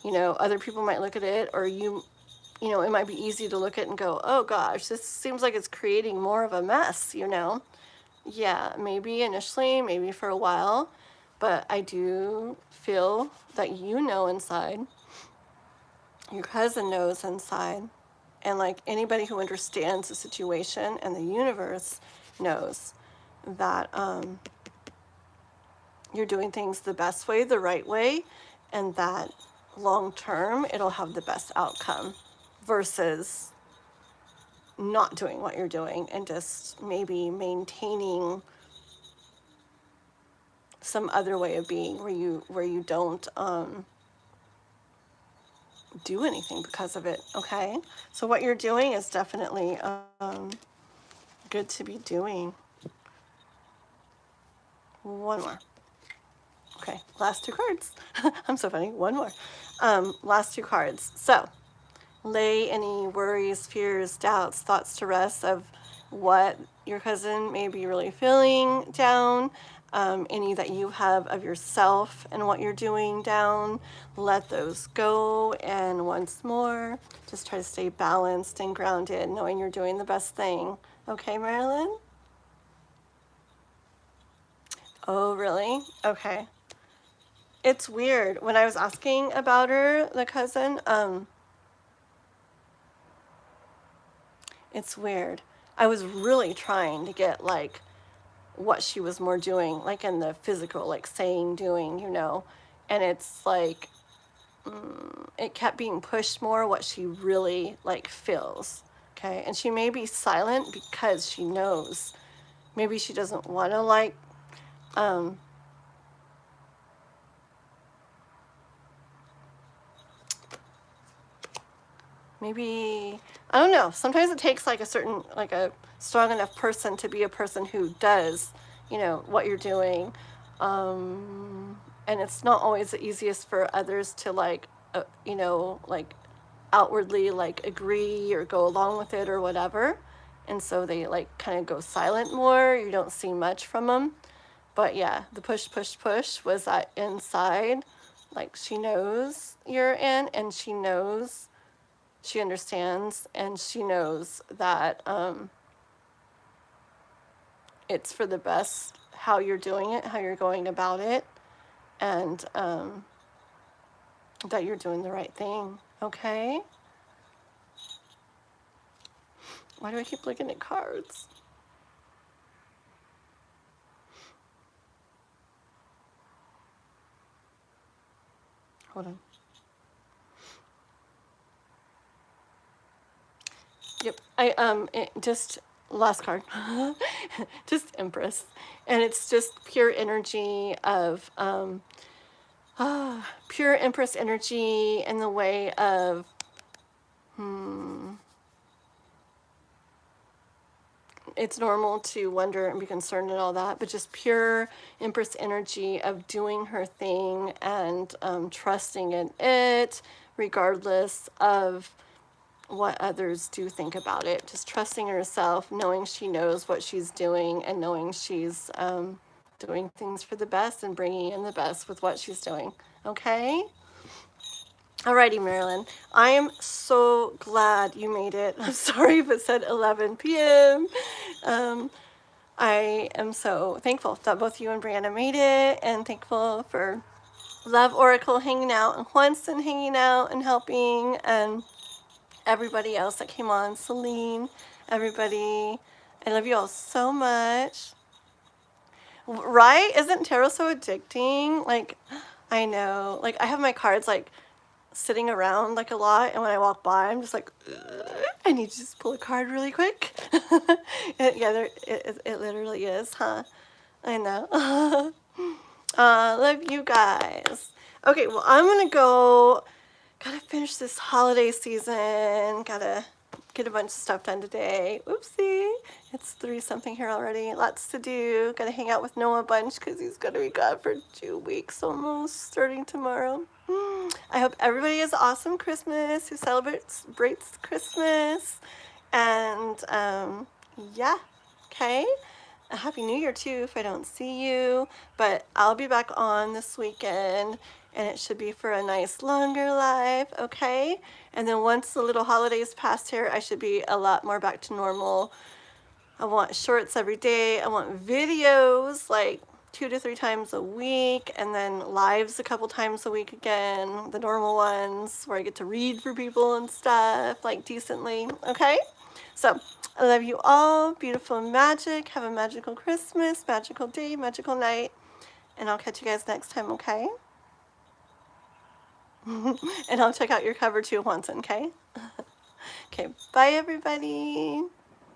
other people might look at it, or it might be easy to look at and go, oh gosh, this seems like it's creating more of a mess, Yeah, maybe initially, maybe for a while, but I do feel that inside, your cousin knows inside, and like anybody who understands the situation and the universe knows that you're doing things the best way, the right way, and that long term it'll have the best outcome versus not doing what you're doing and just maybe maintaining some other way of being where you don't do anything because of it. Okay, so what you're doing is definitely good to be doing. One more. Okay, last two cards. I'm so funny. One more. Last two cards. So lay any worries, fears, doubts, thoughts to rest of what your cousin may be really feeling down, any that you have of yourself and what you're doing down. Let those go. And once more, just try to stay balanced and grounded, knowing you're doing the best thing. Okay, Marylin? Oh, really? Okay. It's weird. When I was asking about her, the cousin, it's weird. I was really trying to get like what she was more doing, like in the physical, like saying, doing, and it's like it kept being pushed more what she really like feels. Okay, and she may be silent because she knows. Maybe she doesn't want to like maybe, I don't know, sometimes it takes like a strong enough person to be a person who does what you're doing, and it's not always the easiest for others to like like outwardly like agree or go along with it or whatever, and so they like kind of go silent more. You don't see much from them, but yeah, the push was that inside, like she knows you're in, and she knows, she understands, and she knows that it's for the best how you're doing it, how you're going about it, and that you're doing the right thing. Okay? Why do I keep looking at cards? Hold on. Yep. Just last card. Just Empress. And it's just pure energy of pure Empress energy in the way of it's normal to wonder and be concerned and all that, but just pure Empress energy of doing her thing and trusting in it regardless of what others do think about it. Just trusting herself, knowing she knows what she's doing, and knowing she's doing things for the best and bringing in the best with what she's doing. Okay? Alrighty, Marylin. I am so glad you made it. I'm sorry if it said 11 p.m. I am so thankful that both you and Brianna made it, and thankful for Love Oracle hanging out, and Juanson hanging out and helping, and everybody else that came on, Celine, everybody. I love you all so much. Right? Isn't tarot so addicting? Like, I know. Like, I have my cards, like, sitting around, like, a lot, and when I walk by, I'm just like, I need to just pull a card really quick. Yeah, it literally is, huh? I know. Love you guys. Okay, well, I'm going to go Gotta finish this holiday season. Gotta get a bunch of stuff done today. Oopsie. It's 3 something here already. Lots to do. Gotta hang out with Noah a bunch because he's gonna be gone for 2 weeks almost, starting tomorrow. I hope everybody has an awesome Christmas, who celebrates Christmas. And yeah, okay. A Happy New Year too if I don't see you. But I'll be back on this weekend, and it should be for a nice longer live, okay? And then once the little holidays pass here, I should be a lot more back to normal. I want shorts every day. I want videos like 2 to 3 times a week, and then lives a couple times a week again, the normal ones where I get to read for people and stuff, like decently, okay? So I love you all. Beautiful magic. Have a magical Christmas, magical day, magical night, and I'll catch you guys next time, okay? And I'll check out your cover too once, okay? Okay, bye everybody.